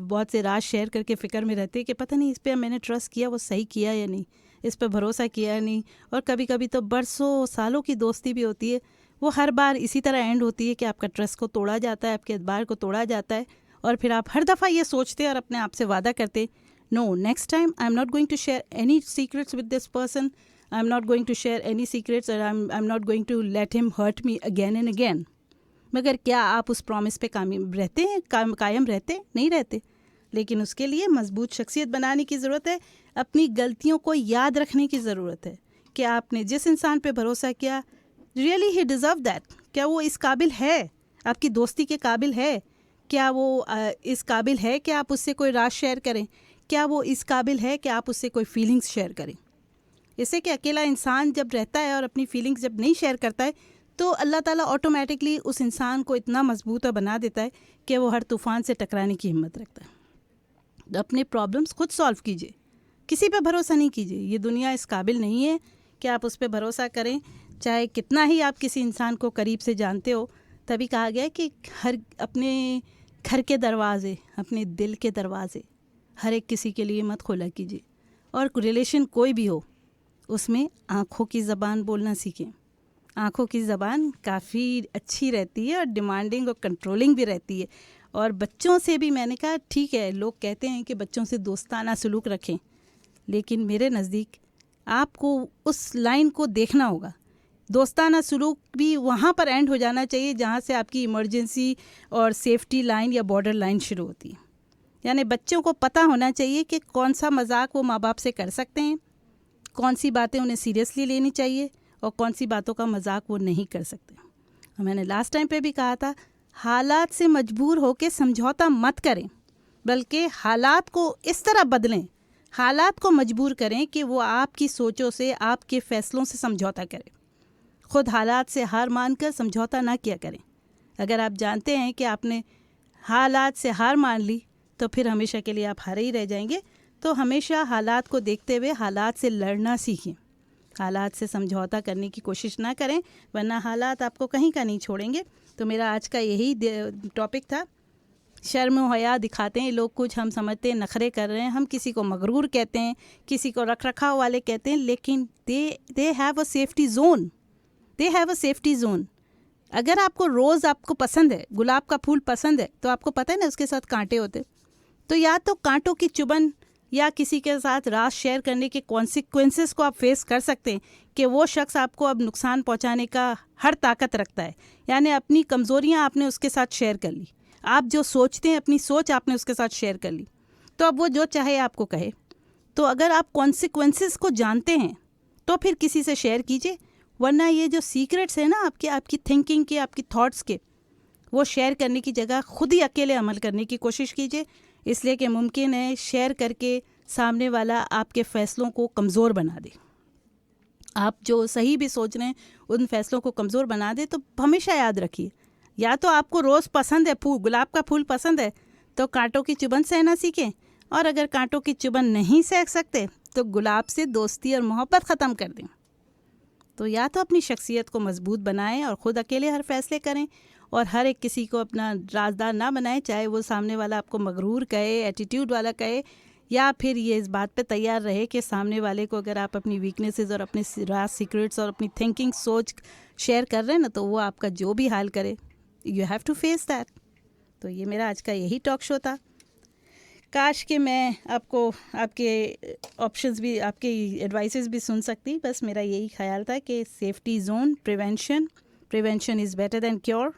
बहुत से राज शेयर करके फ़िक्र में रहते हैं कि पता नहीं इस पर मैंने ट्रस्ट किया, वो सही किया या नहीं, इस पर भरोसा किया या नहीं। और कभी कभी तो बरसों सालों की दोस्ती भी होती है, वो हर बार इसी तरह एंड होती है कि आपका ट्रस्ट को तोड़ा जाता है, आपके एतबार को तोड़ा जाता है, और फिर आप हर दफ़ा ये सोचते और अपने आप से वादा करते, no next time I am not going to share any secrets with this person, I am not going to share any secrets, और I am not going to let him hurt me again and again. मगर क्या आप उस promise पे कायम रहते हैं? कायम रहते नहीं रहते। लेकिन उसके लिए मजबूत शख्सियत बनाने की ज़रूरत है, अपनी गलतियों को याद रखने की ज़रूरत है कि आपने जिस इंसान पे भरोसा किया, रियली ही डिज़र्व दैट, क्या वो इस काबिल है, आपकी दोस्ती के काबिल है? क्या वो इस काबिल है कि आप उससे कोई राज शेयर करें? क्या वो इस काबिल है कि आप उससे कोई फीलिंग्स शेयर करें? इससे कि अकेला इंसान जब रहता है और अपनी फीलिंग्स जब नहीं शेयर करता है, तो अल्लाह ताला ऑटोमेटिकली उस इंसान को इतना मजबूत बना देता है कि वो हर तूफ़ान से टकराने की हिम्मत रखता है। तो अपने प्रॉब्लम्स खुद सॉल्व कीजिए, किसी पे भरोसा नहीं कीजिए। ये दुनिया इस काबिल नहीं है कि आप उस पर भरोसा करें, चाहे कितना ही आप किसी इंसान को करीब से जानते हो। तभी कहा गया कि हर अपने घर के दरवाज़े, अपने दिल के दरवाज़े हर एक किसी के लिए मत खोला कीजिए। और रिलेशन कोई भी हो, उसमें आँखों की ज़बान बोलना सीखें। आँखों की ज़बान काफ़ी अच्छी रहती है और डिमांडिंग और कंट्रोलिंग भी रहती है। और बच्चों से भी मैंने कहा, ठीक है लोग कहते हैं कि बच्चों से दोस्ताना सलूक रखें, लेकिन मेरे नज़दीक आपको उस लाइन को देखना होगा। दोस्ताना सलूक भी वहाँ पर एंड हो जाना चाहिए जहाँ से आपकी इमरजेंसी और सेफ्टी लाइन या बॉर्डर लाइन शुरू होती है। यानी बच्चों को पता होना चाहिए कि कौन सा मजाक वो माँ बाप से कर सकते हैं, कौन सी बातें उन्हें सीरियसली लेनी चाहिए और कौन सी बातों का मजाक वो नहीं कर सकते। और मैंने लास्ट टाइम पे भी कहा था, हालात से मजबूर होकर समझौता मत करें, बल्कि हालात को इस तरह बदलें, हालात को मजबूर करें कि वो आपकी सोचों से, आपके फ़ैसलों से समझौता करें। ख़ुद हालात से हार मानकर समझौता ना किया करें। अगर आप जानते हैं कि आपने हालात से हार मान ली, तो फिर हमेशा के लिए आप हारे ही रह जाएंगे। तो हमेशा हालात को देखते हुए हालात से लड़ना सीखें, हालात से समझौता करने की कोशिश ना करें, वरना हालात आपको कहीं का नहीं छोड़ेंगे। तो मेरा आज का यही टॉपिक था। शर्म और हया दिखाते हैं लोग, कुछ हम समझते हैं नखरे कर रहे हैं, हम किसी को मगरूर कहते हैं, किसी को रख रखाव वाले कहते हैं, लेकिन they have a safety zone, they have a safety zone. अगर आपको रोज़ आपको पसंद है, गुलाब का फूल पसंद है, तो आपको पता है ना उसके साथ कांटे होते, तो या तो कांटों की चुभन या किसी के साथ राज शेयर करने के कॉन्सिक्वेंसेस को आप फेस कर सकते हैं कि वो शख्स आपको अब नुकसान पहुंचाने का हर ताकत रखता है। यानी अपनी कमज़ोरियां आपने उसके साथ शेयर कर ली, आप जो सोचते हैं अपनी सोच आपने उसके साथ शेयर कर ली, तो अब वो जो चाहे आपको कहे। तो अगर आप कॉन्सिक्वेंसेस को जानते हैं तो फिर किसी से शेयर कीजिए, वरना ये जो सीक्रेट्स है ना आपकी थिंकिंग के, आपकी थॉट्स के, वो शेयर करने की जगह खुद ही अकेले अमल करने की कोशिश कीजिए। इसलिए कि मुमकिन है शेयर करके सामने वाला आपके फ़ैसलों को कमज़ोर बना दे। आप जो सही भी सोच रहे हैं उन फैसलों को कमज़ोर बना दे। तो हमेशा याद रखिए, या तो आपको रोज़ पसंद है गुलाब का फूल पसंद है तो कांटों की चुभन सहना सीखें, और अगर कांटों की चुभन नहीं सह सकते तो गुलाब से दोस्ती और मोहब्बत ख़त्म कर दें। तो या तो अपनी शख्सियत को मजबूत बनाएं और ख़ुद अकेले हर फैसले करें, और हर एक किसी को अपना राजदार ना बनाएं, चाहे वो सामने वाला आपको मगरूर कहे, एटीट्यूड वाला कहे, या फिर ये इस बात पे तैयार रहे कि सामने वाले को अगर आप अपनी वीकनेसेस और अपने राज सीक्रेट्स और अपनी थिंकिंग सोच शेयर कर रहे हैं ना, तो वो आपका जो भी हाल करे, you have to face that. तो ये मेरा आज का यही टॉक शो था। काश कि मैं आपको आपके ऑप्शंस भी, आपके एडवाइसेस भी सुन सकती, बस मेरा यही ख्याल था कि safety zone, prevention is better than cure,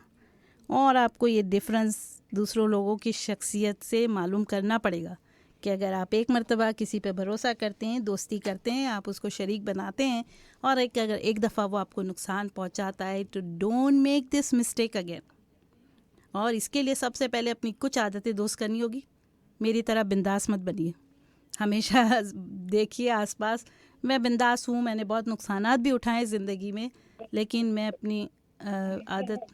और आपको ये डिफरेंस दूसरों लोगों की शख्सियत से मालूम करना पड़ेगा कि अगर आप एक मर्तबा किसी पे भरोसा करते हैं, दोस्ती करते हैं, आप उसको शरीक बनाते हैं, और अगर एक दफ़ा वो आपको नुकसान पहुंचाता है, तो don't make this mistake again. और इसके लिए सबसे पहले अपनी कुछ आदतें दुरुस्त करनी होगी। मेरी तरह बिंदास मत बनिए, हमेशा देखिए आसपास, मैं बिंदास हूँ, मैंने बहुत नुकसानात भी उठाए ज़िंदगी में, लेकिन मैं अपनी आदत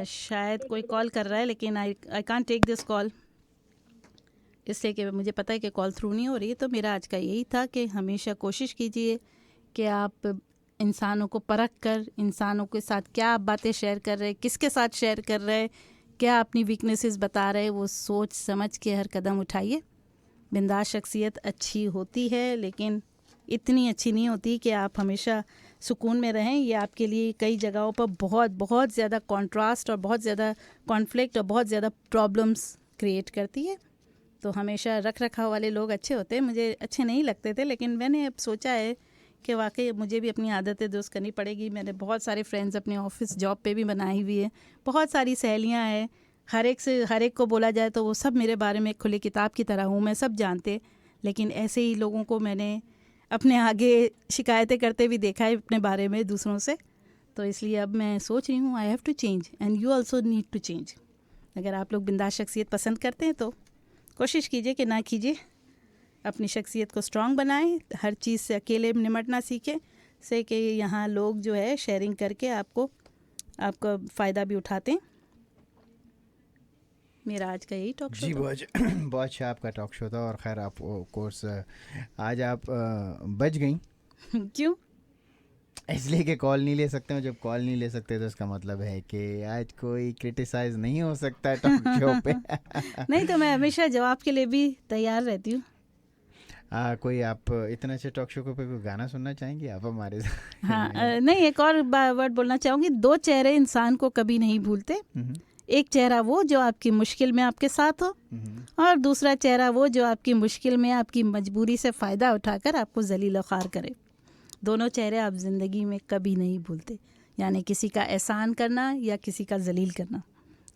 शायद कोई कॉल कर रहा है, लेकिन I can't take this call, इसलिए कि मुझे पता है कि कॉल थ्रू नहीं हो रही है। तो मेरा आज का यही था कि हमेशा कोशिश कीजिए कि आप इंसानों को परख कर, इंसानों के साथ क्या आप बातें शेयर कर रहे हैं, किसके साथ शेयर कर रहे हैं, क्या अपनी वीकनेसेस बता रहे हैं, वो सोच समझ के हर कदम उठाइए। बिंदास शख्सियत अच्छी होती है, लेकिन इतनी अच्छी नहीं होती कि आप हमेशा सुकून में रहें। ये आपके लिए कई जगहों पर बहुत ज़्यादा कॉन्ट्रास्ट और बहुत ज़्यादा कॉन्फ्लिक्ट और बहुत ज़्यादा प्रॉब्लम्स क्रिएट करती है। तो हमेशा रख रखाव वाले लोग अच्छे होते हैं, मुझे अच्छे नहीं लगते थे, लेकिन मैंने अब सोचा है कि वाकई मुझे भी अपनी आदतें दुरुस्त करनी पड़ेगी। मैंने बहुत सारे फ्रेंड्स अपने ऑफिस जॉब पे भी बनाई हुई है, बहुत सारी सहेलियां हैं, हर एक को बोला जाए तो वो सब मेरे बारे में खुली किताब की तरह हूँ, मैं सब जानते, लेकिन ऐसे ही लोगों को मैंने अपने आगे शिकायतें करते भी देखा है अपने बारे में दूसरों से। तो इसलिए अब मैं सोच रही हूँ I have to change and you also need to change. अगर आप लोग बिंदास शख्सियत पसंद करते हैं तो कोशिश कीजिए कि ना कीजिए, अपनी शख्सियत को स्ट्रॉन्ग बनाएं, हर चीज़ से अकेले निमटना सीखें, से कि यहाँ लोग जो है शेयरिंग करके आपका फ़ायदा भी उठाते हैं। मेरा आज का यही टॉक शो जी, था। बहुत अच्छा आपका टॉक शो था। और ख़ैर आप कोर्स आज आप बच गई क्यों? इसलिए कि कॉल नहीं ले सकते हो। जब कॉल नहीं ले सकते तो इसका मतलब है कि आज कोई क्रिटिसाइज नहीं हो सकता टॉक शो पे। नहीं तो मैं हमेशा जवाब के लिए भी तैयार रहती हूँ। कोई आप इतना अच्छे टॉक शो पे कोई गाना सुनना चाहेंगी आप हमारे साथ? हाँ, नहीं, एक और वर्ड बोलना चाहूँगी, 2 चेहरे इंसान को कभी नहीं भूलते। एक चेहरा वो जो आपकी मुश्किल में आपके साथ हो, और दूसरा चेहरा वो जो आपकी मुश्किल में आपकी मजबूरी से फ़ायदा उठाकर आपको जलील ख़ार करे। दोनों चेहरे आप ज़िंदगी में कभी नहीं भूलते, यानी किसी का एहसान करना या किसी का जलील करना,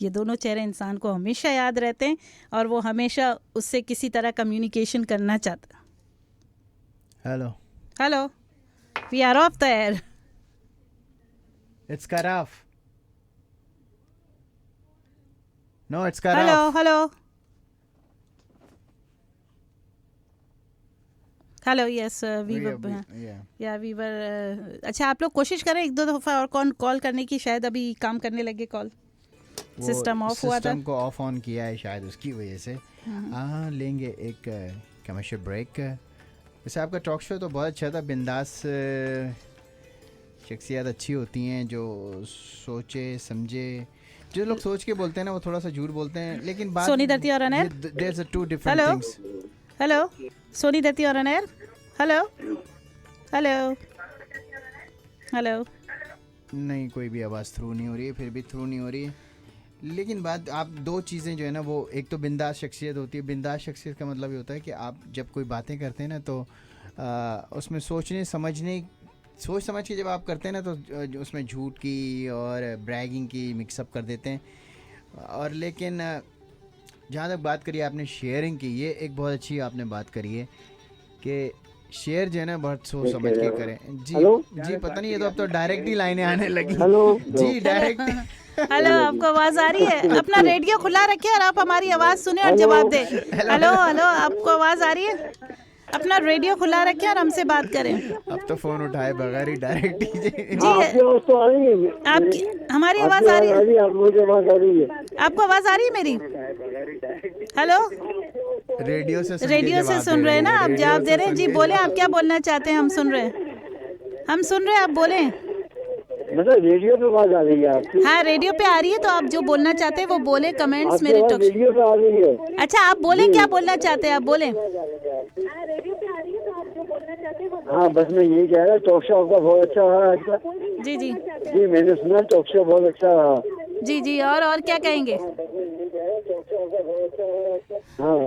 ये दोनों चेहरे इंसान को हमेशा याद रहते हैं, और वो हमेशा उससे किसी तरह कम्युनिकेशन करना चाहता है। Hello, we are off the air. It's cut off. No, it's cut off. Hello, yes we were. अच्छा, आप लोग कोशिश करें 1-2 दफ़ा और कॉल करने की, शायद अभी काम करने लगे कॉल, सिस्टम ऑफ हुआ था। सिस्टम को ऑफ ऑन किया है शायद, उसकी वजह से। लेंगे एक कमर्शियल ब्रेक। वैसे आपका टॉक शो तो बहुत अच्छा था। बिंदास शख्सियत अच्छी होती हैं जो सोचे समझे। जो लोग सोच के बोलते हैं ना वो थोड़ा सा झूठ बोलते हैं, लेकिन बात सोनी दत्ती और अनैर, there's two different things. Hello, सोनी दत्ती और अनैर, हेलो। नहीं, कोई भी आवाज़ थ्रू नहीं हो रही है, फिर भी थ्रू नहीं हो रही है। लेकिन बात आप दो चीज़ें जो है ना, वो एक तो बिंदास शख्सियत होती है। बिंदास शख्सियत का मतलब ये होता है कि आप जब कोई बातें करते हैं ना तो उसमें सोच समझ के जब आप करते हैं ना तो उसमें झूठ की और ब्रैगिंग की मिक्सअप कर देते हैं। और लेकिन जहाँ तक बात करी आपने शेयरिंग की, ये एक बहुत अच्छी आपने बात करी है कि शेयर जो है ना बहुत सोच समझ के करें। जी जी, पता नहीं, ये तो अब तो डायरेक्ट ही लाइनें आने लगी। जी डायरेक्ट। हेलो, आपको आवाज आ रही है? अपना रेडियो खुला रखिए और आप हमारी आवाज सुने और जवाब दें। हेलो हेलो, आपको आवाज आ रही है? अपना रेडियो खुला रखिए और हमसे बात करें। अब तो फोन उठाए बगैर ही डायरेक्ट ही जी, आपकी हमारी आवाज आ रही है? आपको आवाज आ रही है मेरी? हेलो, रेडियो से सुन रहे हैं ना आप? जवाब दे रहे हैं। जी बोले, आप क्या बोलना चाहते हैं? हम सुन रहे हैं, आप बोले। मतलब रेडियो पे आवाज आ रही है आपकी? हाँ, रेडियो पे आ रही है, तो आप जो बोलना चाहते हैं वो बोले। कमेंट्स मेरे टॉक रेडियो पे आ रही है। अच्छा, आप बोले, क्या बोलना चाहते हैं आप बोले। हाँ, बस मैं यही कह रहा, टॉक शो आपका बहुत अच्छा रहा आज का। जी जी जी, मैंने सुना टॉक शो बहुत अच्छा रहा। जी जी, और क्या कहेंगे? हाँ,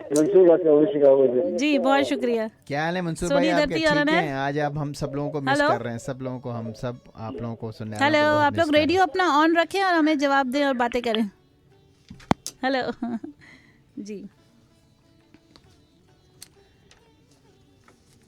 मंसूर बात कर रहा हूँ शिकागो से। जी, बहुत शुक्रिया। क्या हाल है मंसूर सोनी भाई आपके? दत्ती ठीक और हैं? अनैन। आज आप हम सब लोगों को मिस हेलो। कर रहे हैं, सब लोगों को, हम सब आप लोगों को सुनने हेलो, वालों को बहुत आप लोग miss कर रहे हैं। रेडियो अपना ऑन रखें और हमें जवाब दें और बातें करें। हेलो। जी,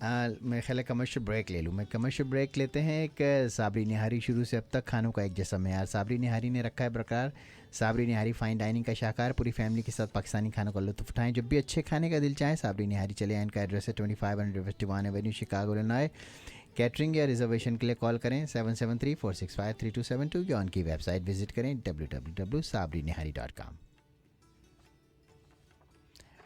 मेरे ख्याल है कमर्शियल ब्रेक ले लूँ मैं। कमर्शियल ब्रेक लेते हैं। एक साबरी निहारी शुरू से अब तक खानों का एक जैसा मैयार साबरी निहारी ने रखा है बरकरार। साबरी निहारी फ़ाइन डाइनिंग का शाहकार, पूरी फैमिली के साथ पाकिस्तानी खानों का लुत्फ़ उठाएं। जब भी अच्छे खाने का दिल चाहे साबरी निहारी चले आए। इनका एड्रेस है 2500 West Devon Avenue, Chicago, Illinois. Catering या रिजर्वेशन के लिए कॉल करें 773-465-3272 या उनकी वेबसाइट विजिट करें www.sabrinihari.com।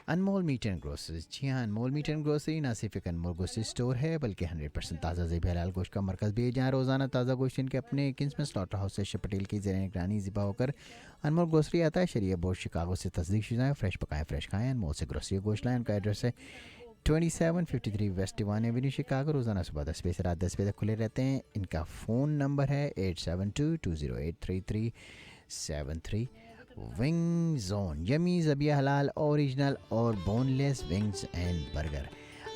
Anmol meat and groceries. जी हाँ, अनमोल मीट एंड ग्रोसरी ना सिर्फ एक अनमोल ग्रोसरी स्टोर है बल्कि 100% ताज़ा ज़ेब हलाल गोश्त का मरकज़ भी है, जहाँ रोज़ाना ताज़ा गोश्त इनके अपने किंग्समैन स्लॉटर हाउस से पटेल की ज़ेर निगरानी ज़िबा होकर अनमोल ग्रोसरी आता है। शरीय बोर्ड शिकागो से तस्दीक शुदा, फ्रेश पकाएं फ्रेश खाएं। अनमोल से ग्रोसरी गोश्त लाएं। उनका एड्रेस है 2753 वेस्ट डिवान एवेन्यू, शिकागो। रोज़ाना सुबह 10 बजे से रात 10 बजे तक खुले रहते हैं। इनका फ़ोन नंबर है 8722083373। विंग जोन, यमी ज़बिया हलाल ओरिजिनल और बोनलेस विंग्स एंड बर्गर।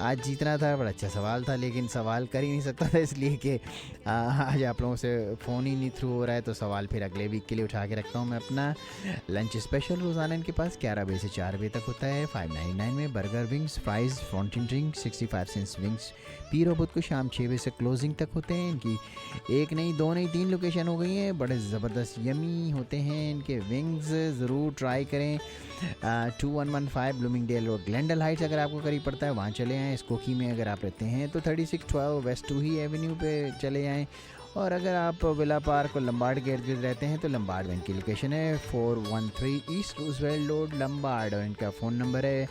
आज जीतना था, बड़ा अच्छा सवाल था, लेकिन सवाल कर ही नहीं सकता था इसलिए कि आज आप लोगों से फ़ोन ही नहीं थ्रू हो रहा है, तो सवाल फिर अगले वीक के लिए उठा के रखता हूँ मैं अपना। लंच स्पेशल रोज़ाना इनके पास 11 बजे से 4 बजे तक होता है। 599 में burger, wings, fries, fountain drink 65 cents wings. पीर और बुध को शाम 6 बजे से क्लोजिंग तक होते हैं। इनकी एक नहीं, दो नहीं, 3 लोकेशन हो गई हैं। बड़े ज़बरदस्त यमी होते हैं इनके विंग्स, ज़रूर ट्राई करें। 2115 ब्लूमिंगडेल रोड, ग्लेंडल हाइट्स अगर आपको करीब पड़ता है वहाँ चले आएँ। स्कोकी में अगर आप रहते हैं तो 3612 वेस्ट 2 ही एवेन्यू पे चले जाएँ। और अगर आप विला पार्क और लंबार्ड के इर्द गिर्द रहते हैं तो लंबार्ड में इनकी लोकेशन है 413 ईस्ट रूजवेल्ट रोड, लंबार्ड। और इनका फ़ोन नंबर है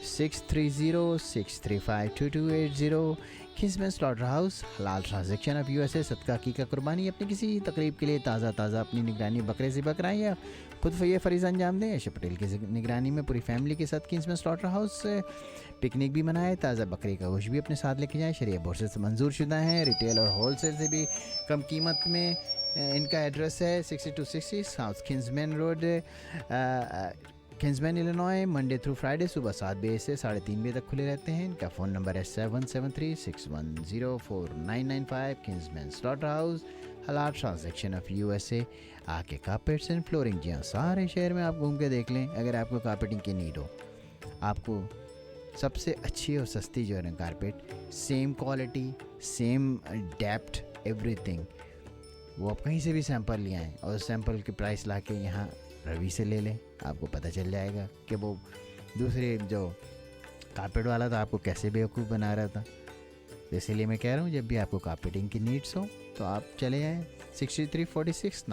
6306352280। किंग्समैन स्लॉटर हाउस, हलाल ट्रांजैक्शन ऑफ यूएसए। सदका की का कुर्बानी अपनी किसी तकरीब के लिए ताज़ा अपनी निगरानी बकरे से बकराएं या खुद ये फ़रीज़ अंजाम दें। ऐशा पटेल की निगरानी में पूरी फैमिली के साथ किंग्समैन स्लॉटर हाउस से पिकनिक भी मनाए। ताज़ा बकरे का गोश्त भी अपने साथ लेके जाएँ। शरीय बोर्ड से मंजूर शुदा है। रिटेल और होलसेल से भी कम कीमत में। इनका एड्रेस है 6260 south Kingsman road, Kingsman, Illinois. Monday through Friday सुबह 7 बजे से 3:30 बजे तक खुले रहते हैं। इनका फ़ोन नंबर है 773-610-4995। किंग्समैन स्लॉटर हाउस, हलाल ट्रांजैक्शन ऑफ यूएसए। आके कारपेट्स एंड फ्लोरिंग, जी हाँ, सारे शहर में आप घूम के देख लें। अगर आपको कारपेटिंग की नीड हो, आपको सबसे अच्छी और सस्ती जो है ना carpet, same quality, same depth, everything, वो आप कहीं से भी सैंपल ले आएँ और सैंपल के प्राइस ला के यहाँ रवि से ले लें। आपको पता चल जाएगा कि वो दूसरे जो कारपेट वाला था आपको कैसे बेवकूफ़ बना रहा था। तो इसीलिए मैं कह रहा हूँ, जब भी आपको कारपेटिंग की नीड्स हो तो आप चले जाएँ 6346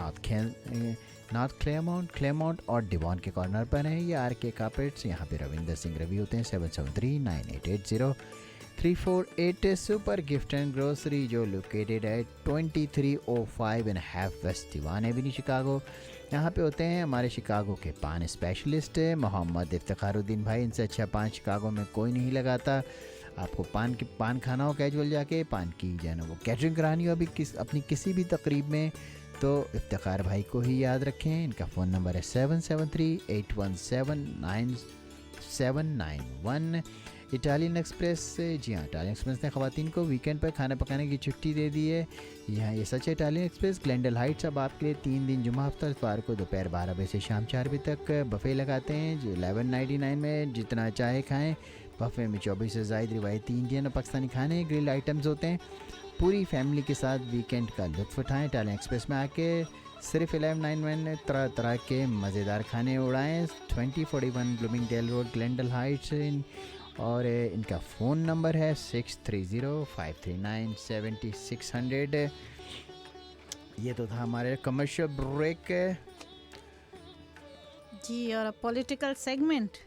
नॉर्थ क्लेयरमाउंट और डिवॉन के कॉर्नर पर है ये आर के कारपेट्स। यहाँ पे रविंदर सिंह रवि होते हैं। 773-9880-348। सुपर गिफ्ट एंड ग्रोसरी जो लोकेटेड है 2305.5 वेस्ट डिवान एवेन्यू, शिकागो। यहाँ पे होते हैं हमारे शिकागो के पान स्पेशलिस्ट मोहम्मद इफ्तिखारुद्दीन भाई। इनसे अच्छा पान शिकागो में कोई नहीं लगाता। आपको पान खाना हो कैजुअल जाके, पान की जो है ना वो कैटरिंग करानी हो अभी अपनी किसी भी तकरीब में, तो इफ्तिखार भाई को ही याद रखें। इनका फ़ोन नंबर है 7738179791। इटालियन एक्सप्रेस से, जी हाँ, इटालियन एक्सप्रेस ने ख़वातीन को वीकेंड पर खाना पकाने की छुट्टी दे दी है। यहाँ ये सच है। इटालियन एक्सप्रेस ग्लेंडल हाइट्स अब आपके लिए 3 दिन जुमा हफ्ता इतवार को दोपहर 12 बजे से शाम 4 बजे तक बफ़े लगाते हैं जो 1199 में जितना चाहे खाएँ। बफ़े में 24 से ज़ायद रिवायती इंडियन और पाकिस्तानी खाने ग्रिल्ड आइटम्स होते हैं। पूरी फैमिली के साथ वीकेंड का लुत्फ़ उठाएँ। इटालियन एक्सप्रेस में आके सिर्फ 1199 में तरह तरह के मज़ेदार खाने उड़ाएँ। 2041 ब्लूमिंगडेल रोड ग्लेंडल हाइट्स और इनका फ़ोन नंबर है 6305397600। ये तो था हमारे कमर्शियल ब्रेक जी। और पॉलिटिकल सेगमेंट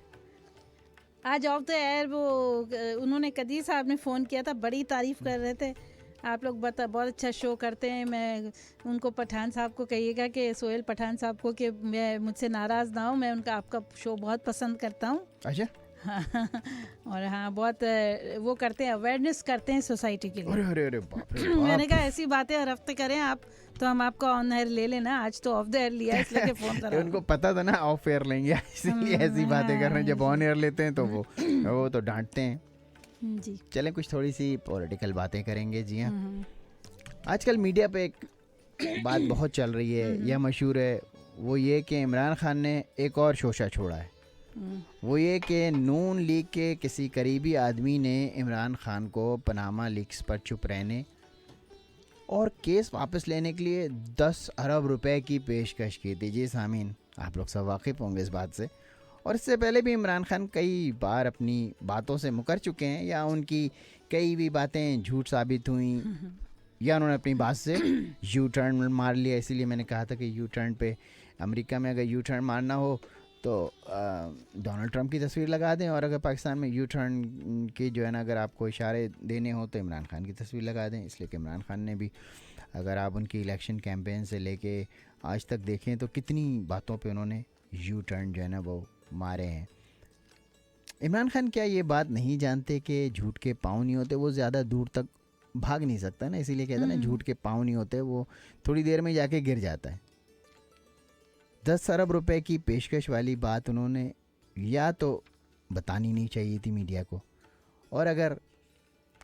आज ऑफ द एयर वो उन्होंने कदीर साहब ने फ़ोन किया था, बड़ी तारीफ़ कर रहे थे। आप लोग बहुत अच्छा शो करते हैं। मैं उनको पठान साहब को कहिएगा कि सोहेल पठान साहब को कि मैं मुझसे नाराज़ ना हो, मैं उनका आपका शो बहुत पसंद करता हूँ। अच्छा। और हाँ, बहुत वो करते हैं, अवेयरनेस करते हैं सोसाइटी के लिए। अरे बाप रे बाप। मैंने कहा ऐसी बातें हर हफ्ते करें आप, तो हम आपको ऑन एयर ले लेना। आज तो ऑफ द एयर लिया इसलिए फ़ोन करा। उनको पता था ना ऑफ एयर लेंगे, इसलिए ऐसी बातें कर रहे हैं। जब ऑन एयर लेते हैं तो वो तो डांटते हैं जी। चलें कुछ थोड़ी सी पॉलिटिकल बातें करेंगे। जी हाँ, आजकल मीडिया पे एक बात बहुत चल रही है, यह मशहूर है, वो ये कि इमरान खान ने एक और शोशा छोड़ा है। वो ये कि नून लीग के किसी करीबी आदमी ने इमरान खान को पनामा लीक्स पर चुप रहने और केस वापस लेने के लिए 10 अरब रुपए की पेशकश की थी। जी सामीन, आप लोग सब वाकिफ़ होंगे इस बात से। और इससे पहले भी इमरान खान कई बार अपनी बातों से मुकर चुके हैं, या उनकी कई भी बातें झूठ साबित हुई, या उन्होंने अपनी बात से यू टर्न मार लिया। इसीलिए मैंने कहा था कि यू टर्न पे अमेरिका में अगर यू टर्न मारना हो तो डोनाल्ड ट्रंप की तस्वीर लगा दें, और अगर पाकिस्तान में यू टर्न की जो है ना अगर आपको इशारे देने हो तो इमरान खान की तस्वीर लगा दें। इसलिए कि इमरान खान ने भी, अगर आप उनकी इलेक्शन कैंपेन से लेके आज तक देखें तो कितनी बातों पे उन्होंने यू टर्न जो है ना वो मारे हैं। इमरान खान क्या ये बात नहीं जानते कि झूठ के पाँव नहीं होते, वो ज़्यादा दूर तक भाग नहीं सकता ना, इसीलिए कहते हैं ना झूठ के पाँव नहीं होते, वो थोड़ी देर में जाके गिर जाता है। 10 अरब रुपए की पेशकश वाली बात उन्होंने या तो बतानी नहीं चाहिए थी मीडिया को, और अगर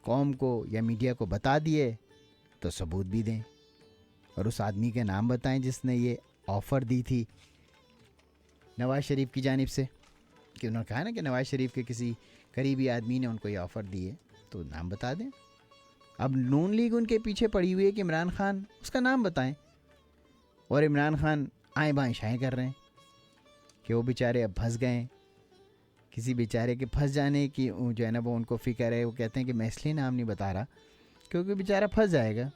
कौम को या मीडिया को बता दिए तो सबूत भी दें और उस आदमी के नाम बताएं जिसने ये ऑफ़र दी थी नवाज़ शरीफ की जानिब से, कि उन्होंने कहा ना कि नवाज़ शरीफ के किसी करीबी आदमी ने उनको ये ऑफ़र दी है, तो नाम बता दें। अब नून लीग उनके पीछे पड़ी हुई है कि इमरान खान उसका नाम बताएं, और इमरान खान आएँ बाएँ शाएँ कर रहे हैं कि वो बेचारे अब फंस गए। किसी बेचारे के फंस जाने की जो है ना वो उनको फ़िक्र है। वो कहते हैं कि मैं इसलिए नाम नहीं बता रहा क्योंकि बेचारा फंस जाएगा,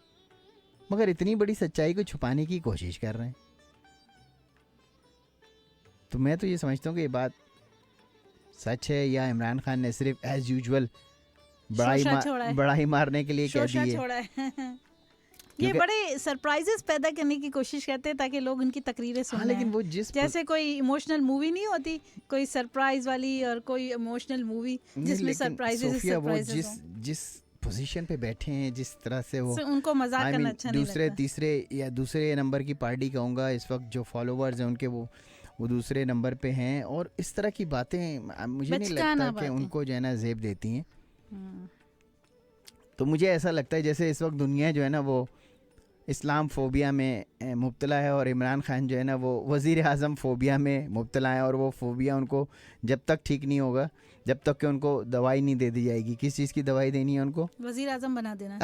मगर इतनी बड़ी सच्चाई को छुपाने की कोशिश कर रहे हैं। तो मैं तो ये समझता हूँ कि ये बात सच है, या इमरान खान ने सिर्फ एज यूजुअल बड़ाई मारने के लिए कह दी है। ये बड़े सरप्राइजेस पैदा करने की कोशिश करते हैं ताकि लोग उनकी तकरीरें सुनें। हाँ, लेकिन वो जैसे कोई इमोशनल मूवी नहीं होती, कोई सरप्राइज वाली और कोई इमोशनल मूवी जिसमें सरप्राइजेस जिस पोजीशन पे बैठे हैं, जिस तरह से वो उनको मजाक करना अच्छा नहीं लगता। तीसरे या दूसरे नंबर की पार्टी कहूँगा इस वक्त, जो फॉलोवर्स हैं उनके वो दूसरे नंबर पे हैं, और इस तरह की बातें मुझे नहीं लगता कि उनको जो है ना जेब देती हैं। तो मुझे ऐसा लगता है जैसे इस वक्त दुनिया जो है ना वो इस्लाम फोबिया में मुब्तला है, और इमरान खान जो है ना वो वज़ीर आज़म फोबिया में मुब्तला है, और वो फोबिया उनको जब तक ठीक नहीं होगा, जब तक कि उनको दवाई नहीं दे दी जाएगी। किस चीज़ की दवाई देनी है उनको? वज़ीर आज़म बना देना।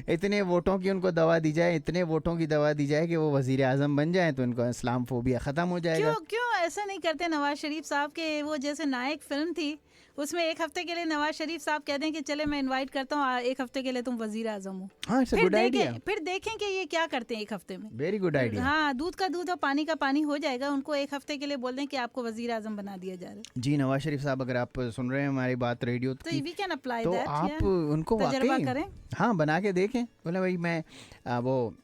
इतने वोटों की उनको दवा दी जाए, इतने वोटों की दवा दी जाए कि वो वज़ीर आज़म बन जाए, तो इनको इस्लाम फोबिया ख़त्म हो जाएगा। क्यों ऐसा नहीं करते नवाज शरीफ साहब के? वो जैसे नायक फिल्म थी, उसमें एक हफ्ते के लिए नवाज शरीफ साहब कहते हैं कि चले मैं इनवाइट करता हूँ, एक हफ्ते के लिए तुम वजीर आजम हो। हाँ, फिर देखें कि ये क्या करते हैं एक हफ्ते में। Very good idea. हाँ, दूध का दूध और पानी का पानी हो जाएगा। उनको एक हफ्ते के लिए बोल दें कि आपको वजीर आजम बना दिया जा रहा है। जी, नवाज शरीफ साहब अगर आप सुन रहे हैं हमारी बात रेडियो तो वी कैन अप्लाई दैट, तो आप उनको तजुर्बा करें। हाँ, बना के देखें। बोले भाई मैं वो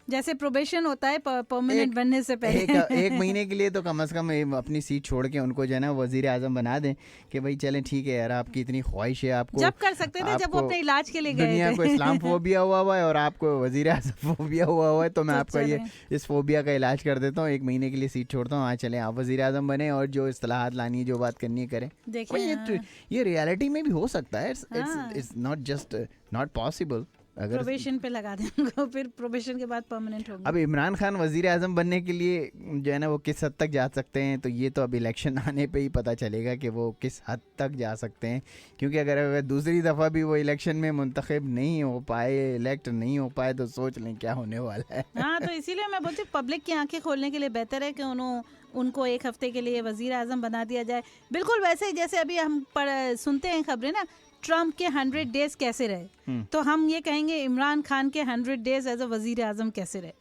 जैसे प्रोबेशन होता है परमानेंट बनने से पहले। एक महीने के लिए तो कम से कम अपनी सीट छोड़ के उनको जो है ना वजीर आजम बना दें कि भाई चलें ठीक है यार, आपकी इतनी ख्वाहिश है, आपको जब कर सकते थे जब वो अपने इलाज के लिए गए दुनिया थे। को इस्लाम फोबिया हुआ है और आपको वजीर आजम फोबिया हुआ है, तो मैं तो आपका ये इस फोबिया का इलाज कर देता हूँ, एक महीने के लिए सीट छोड़ता हूँ, हाँ चलें आप वजीर आजम बने और जो इस्लाहात लानी है, जो बात करनी है करें। देखिए ये रियलिटी में भी हो सकता है, it's not just not possible. अगर प्रोबेशन पे लगा दें उनको, फिर प्रोबेशन के बाद परमानेंट होगा। अब इमरान खान वजीर आजम बनने के लिए जो है ना वो किस हद तक जा सकते हैं, तो ये तो अब इलेक्शन आने पे ही पता चलेगा कि वो किस हद तक जा सकते हैं, क्योंकि अगर दूसरी दफ़ा भी वो इलेक्शन में मुंतखब नहीं हो पाए, इलेक्ट नहीं हो पाए, तो सोच लें क्या होने वाला है। हाँ, तो इसीलिए मैं बोलती हूँ पब्लिक की आंखें खोलने के लिए बेहतर है कि उनको एक हफ्ते के लिए वजीर आजम बना दिया जाए। बिल्कुल वैसे ही जैसे अभी हम सुनते हैं खबरें ना, ट्रम्प के 100 डेज कैसे रहे, तो हम ये कहेंगे इमरान खान के 100 डेज एज अ वजीर आजम कैसे रहे,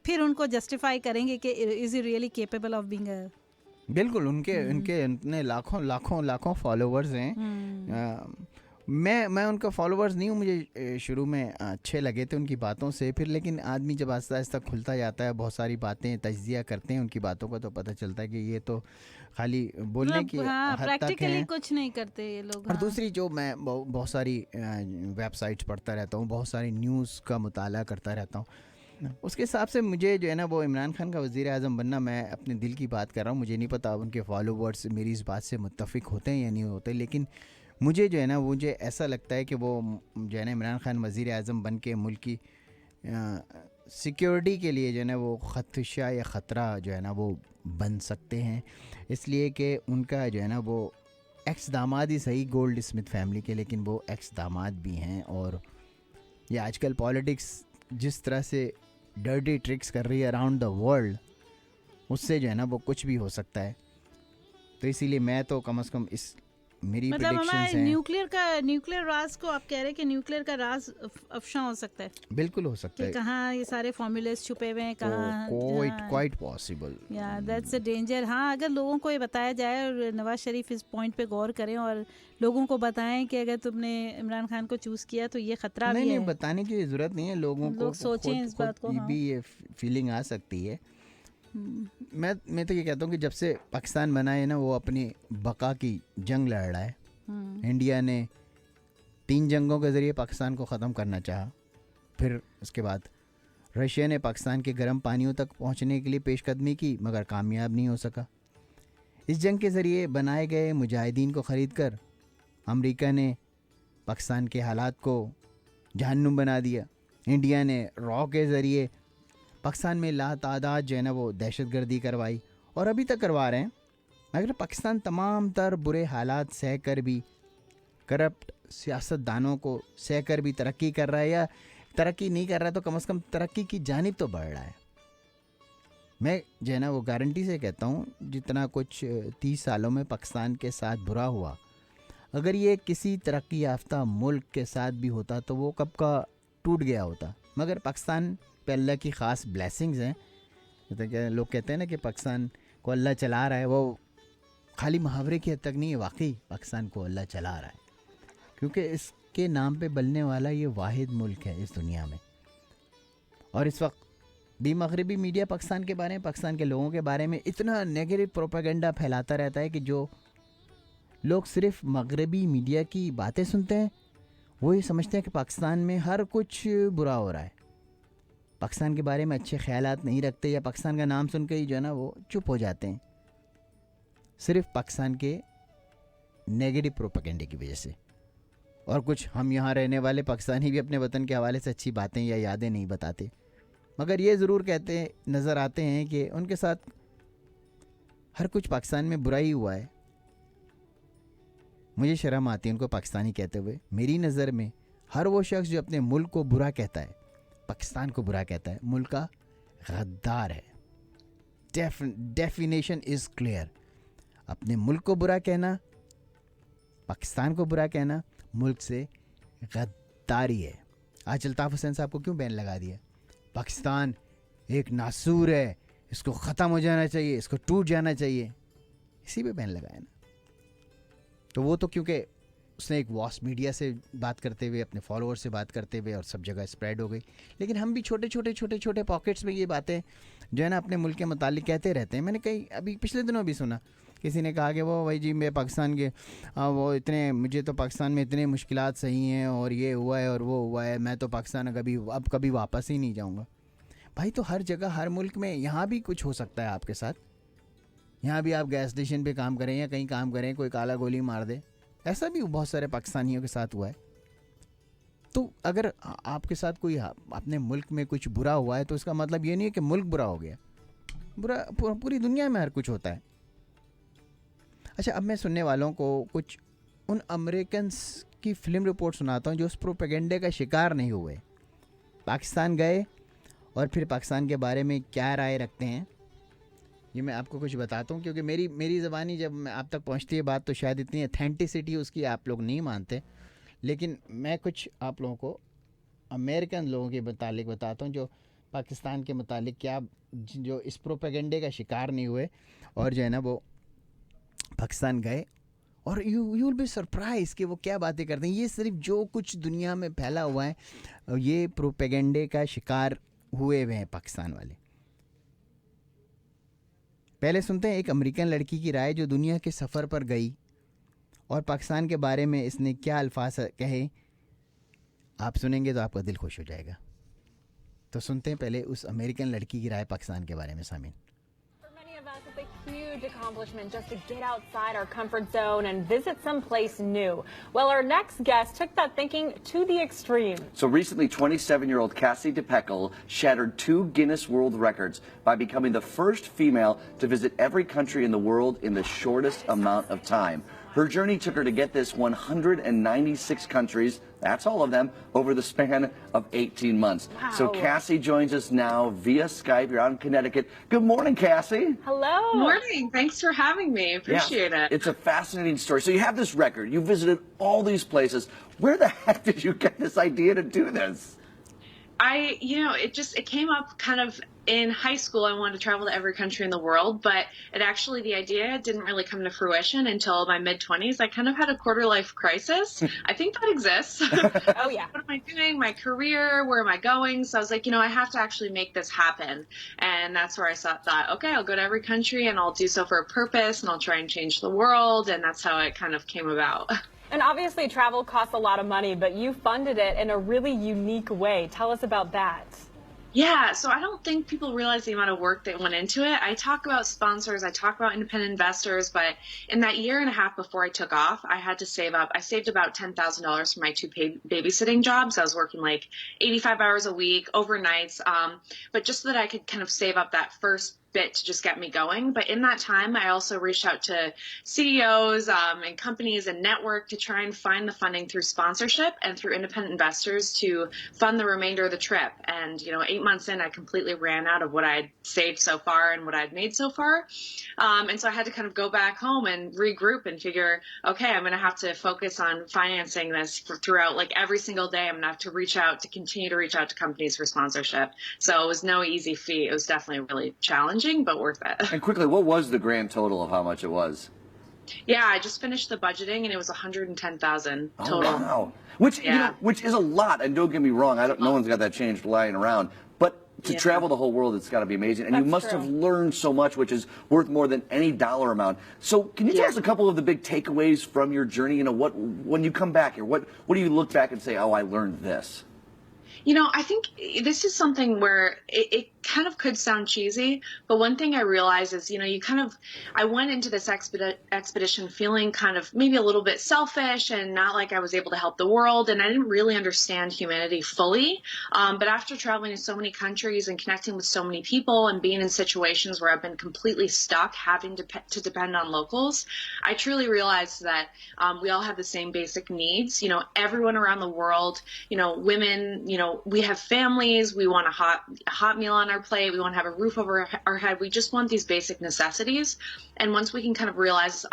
फिर उनको जस्टिफाई करेंगे कि is he really capable of being a. बिल्कुल, उनके लाखों फॉलोवर्स हैं। मैं उनका फॉलोवर्स नहीं हूँ, मुझे शुरू में अच्छे लगे थे उनकी बातों से, फिर लेकिन आदमी जब आहिस्ता आहिस्ता खुलता जाता है, बहुत सारी बातें तज्जिया करते हैं उनकी बातों का, तो पता चलता है कि ये तो खाली बोलने की हद तक प्रैक्टिकली है, कुछ नहीं करते ये लोग। और दूसरी जो मैं बहुत सारी वेबसाइट्स पढ़ता रहता हूँ, बहुत सारी न्यूज़ का मुताला करता रहता हूँ, उसके हिसाब से मुझे जो है ना वो इमरान खान का वज़ीर आज़म बनना, मैं अपने दिल की बात कर रहा हूँ, मुझे नहीं पता उनके फॉलोवर्स मेरी इस बात से मुत्तफ़िक होते हैं या नहीं होते, लेकिन मुझे जो है ना मुझे ऐसा लगता है कि वो जो है ना इमरान खान वज़ीर आज़म बन के मुल्क की सिक्योरिटी के लिए जो है ना वो ख़दशा या ख़तरा जो है ना वो बन सकते हैं, इसलिए कि उनका जो है ना वो एक्स दामाद ही सही गोल्ड स्मिथ फैमिली के, लेकिन वो एक्स दामाद भी हैं, और ये आजकल पॉलिटिक्स जिस तरह से डर्टी ट्रिक्स कर रही है अराउंड द वर्ल्ड, उससे जो है ना वो कुछ भी हो सकता है, तो इसीलिए मैं तो कम से कम इस मेरी मतलब प्रेडिक्शंस हैं। न्यूक्लियर राज को आप कह रहे हैं कि न्यूक्लियर का राज अफशा हो सकता है, बिल्कुल हो सकता है, कहाँ ये सारे फॉर्मूलेस छुपे हुए हैं, कहाँ क्वाइट पॉसिबल, या दैट्स अ डेंजर। हाँ, अगर लोगों को ये बताया जाए और नवाज शरीफ इस पॉइंट पे गौर करें और लोगों को बताएं कि अगर तुमने इमरान खान को चूज किया तो ये खतरा भी है। नहीं, बताने की जरूरत नहीं है, लोगों को सोचें इस बात को, भी ये फीलिंग आ सकती है। मैं तो ये कहता हूँ कि जब से पाकिस्तान बना है ना, वो अपनी बका की जंग लड़ रहा है। इंडिया ने 3 जंगों के ज़रिए पाकिस्तान को ख़त्म करना चाहा, फिर उसके बाद रशिया ने पाकिस्तान के गर्म पानियों तक पहुँचने के लिए पेशकदमी की, मगर कामयाब नहीं हो सका। इस जंग के ज़रिए बनाए गए मुजाहिदीन को ख़रीद कर अमेरिका ने पाकिस्तान के हालात को जहन्नुम बना दिया। इंडिया ने रॉ के ज़रिए पाकिस्तान में लातादाद जो है ना वो दहशतगर्दी करवाई, और अभी तक करवा रहे हैं, मगर पाकिस्तान तमाम तर बुरे हालात सह कर भी, करप्ट सियासतदानों को सह कर भी तरक्की कर रहा है, या तरक्की नहीं कर रहा है तो कम से कम तरक्की की जानिब तो बढ़ रहा है। मैं जो है ना वो गारंटी से कहता हूँ, जितना कुछ 30 सालों में पाकिस्तान के साथ बुरा हुआ, अगर ये किसी तरक्की याफ्ता मुल्क के साथ भी होता तो वो कब का टूट गया होता, मगर पाकिस्तान पे अल्लाह की ख़ास ब्लेसिंग्स हैं। जैसे लोग कहते हैं ना कि पाकिस्तान को अल्लाह चला रहा है, वो खाली मुहावरे की हद तक नहीं है, वाकई पाकिस्तान को अल्लाह चला रहा है, क्योंकि इसके नाम पे बलने वाला ये वाहिद मुल्क है इस दुनिया में। और इस वक्त भी मगरबी मीडिया पाकिस्तान के बारे में, पाकिस्तान के लोगों के बारे में इतना नेगेटिव प्रोपेगेंडा फैलाता रहता है कि जो लोग सिर्फ मगरबी मीडिया की बातें सुनते हैं वो ये समझते हैं कि पाकिस्तान में हर कुछ बुरा हो रहा है, पाकिस्तान के बारे में अच्छे ख्यालात नहीं रखते, या पाकिस्तान का नाम सुन के ही जो है ना वो चुप हो जाते हैं, सिर्फ पाकिस्तान के नेगेटिव प्रोपेगेंडे की वजह से। और कुछ हम यहाँ रहने वाले पाकिस्तानी भी अपने वतन के हवाले से अच्छी बातें या यादें नहीं बताते, मगर ये ज़रूर कहते नज़र आते हैं कि उनके साथ हर कुछ पाकिस्तान में बुरा ही हुआ है। मुझे शर्म आती है उनको पाकिस्तानी कहते हुए। मेरी नज़र में हर वो शख्स जो अपने मुल्क को बुरा कहता है, पाकिस्तान को बुरा कहता है, मुल्क का गद्दार है। Definition is clear. अपने मुल्क को बुरा कहना, पाकिस्तान को बुरा कहना, मुल्क से गद्दारी है। आज अल्ताफ़ हुसैन साहब को क्यों बैन लगा दिया? पाकिस्तान एक नासूर है, इसको ख़त्म हो जाना चाहिए, इसको टूट जाना चाहिए, इसी पे बैन लगाया ना। तो वो तो क्योंकि उसने एक वॉस मीडिया से बात करते हुए, अपने फॉलोअर से बात करते हुए और सब जगह स्प्रेड हो गई। लेकिन हम भी छोटे पॉकेट्स में ये बातें जो है ना अपने मुल्क के मुतालिक कहते रहते हैं। मैंने कहीं अभी पिछले दिनों भी सुना, किसी ने कहा कि वो भाई जी मैं पाकिस्तान के वो इतने, मुझे तो पाकिस्तान में इतने मुश्किलात सही हैं और ये हुआ है और वो हुआ है, मैं तो पाकिस्तान अब कभी वापस ही नहीं जाऊँगा। भाई तो हर जगह हर मुल्क में यहाँ भी कुछ हो सकता है आपके साथ। यहाँ भी आप गैस स्टेशन पे काम करें या कहीं काम करें, कोई काला गोली मार दे, ऐसा भी बहुत सारे पाकिस्तानियों के साथ हुआ है। तो अगर आपके साथ कोई अपने मुल्क में कुछ बुरा हुआ है तो इसका मतलब ये नहीं है कि मुल्क बुरा हो गया। बुरा पूरी दुनिया में हर कुछ होता है। अच्छा, अब मैं सुनने वालों को कुछ उन अमेरिकन की फिल्म रिपोर्ट सुनाता हूँ जो उस प्रोपेगेंडे का शिकार नहीं हुए, पाकिस्तान गए और फिर पाकिस्तान के बारे में क्या राय रखते हैं। ये मैं आपको कुछ बताता हूँ, क्योंकि मेरी ज़बानी जब मैं आप तक पहुँचती है बात तो शायद इतनी अथेंटिसिटी उसकी आप लोग नहीं मानते, लेकिन मैं कुछ आप लोगों को अमेरिकन लोगों के मुतालिक बताता हूँ जो पाकिस्तान के मुतालिक क्या, जो इस प्रोपेगेंडे का शिकार नहीं हुए और जो है ना वो पाकिस्तान गए, और यू विल बी सरप्राइज कि वो क्या बातें करते हैं। ये सिर्फ जो कुछ दुनिया में फैला हुआ है, ये प्रोपेगेंडे का शिकार हुए हुए हैं पाकिस्तान वाले। पहले सुनते हैं एक अमेरिकन लड़की की राय जो दुनिया के सफ़र पर गई और पाकिस्तान के बारे में इसने क्या अल्फाज कहे। आप सुनेंगे तो आपका दिल खुश हो जाएगा। तो सुनते हैं पहले उस अमेरिकन लड़की की राय पाकिस्तान के बारे में। सामीन, It's a huge accomplishment just to get outside our comfort zone and visit someplace new. Well, our next guest took that thinking to the extreme. So recently, 27-year-old Cassie DePeckel shattered 2 Guinness World Records by becoming the first female to visit every country in the world in the shortest amount of time. Her journey took her to get this 196 countries, that's all of them, over the span of 18 months. Wow. So Cassie joins us now via Skype. You're out in Connecticut. Good morning, Cassie. Hello. Morning. Thanks for having me. Appreciate it. It's a fascinating story. So you have this record. You visited all these places. Where the heck did you get this idea to do this? It came up kind of in high school. I wanted to travel to every country in the world, but the idea didn't really come to fruition until my mid-20s. I kind of had a quarter-life crisis. I think that exists. Oh, yeah. What am I doing? My career? Where am I going? So I was like, I have to actually make this happen. And that's where I thought, okay, I'll go to every country and I'll do so for a purpose and I'll try and change the world. And that's how it kind of came about. And obviously travel costs a lot of money, but you funded it in a really unique way. Tell us about that. Yeah, so I don't think people realize the amount of work that went into it. I talk about sponsors, I talk about independent investors, but in that year and a half before I took off, I had to save up. I saved about $10,000 for my 2 babysitting jobs. I was working like 85 hours a week, overnights, but just so that I could kind of save up that first bit to just get me going. But in that time, I also reached out to CEOs and companies and network to try and find the funding through sponsorship and through independent investors to fund the remainder of the trip. And, 8 months in, I completely ran out of what I'd saved so far and what I'd made so far. And so I had to kind of go back home and regroup and figure, okay, I'm going to have to focus on financing this throughout, like every single day. I'm going to have to continue to reach out to companies for sponsorship. So it was no easy feat. It was definitely really challenging, but worth it. And quickly, what was the grand total of how much it was? Yeah, I just finished the budgeting and it was $110,000 total. Oh, wow. Which is a lot. And don't get me wrong, no one's got that change lying around. But to travel the whole world, it's got to be amazing. And you must have learned so much, which is worth more than any dollar amount. So can you tell us a couple of the big takeaways from your journey? When you come back here, what do you look back and say, oh, I learned this? I think this is something where it kind of could sound cheesy, but one thing I realized is, I went into this expedition feeling kind of maybe a little bit selfish and not like I was able to help the world, and I didn't really understand humanity fully. But after traveling to so many countries and connecting with so many people and being in situations where I've been completely stuck having to depend on locals, I truly realized that we all have the same basic needs. Everyone around the world, women, we have families, we want a hot meal on our our plate. We want to have a roof over our head. We just want these basic necessities. And once we can kind of realize this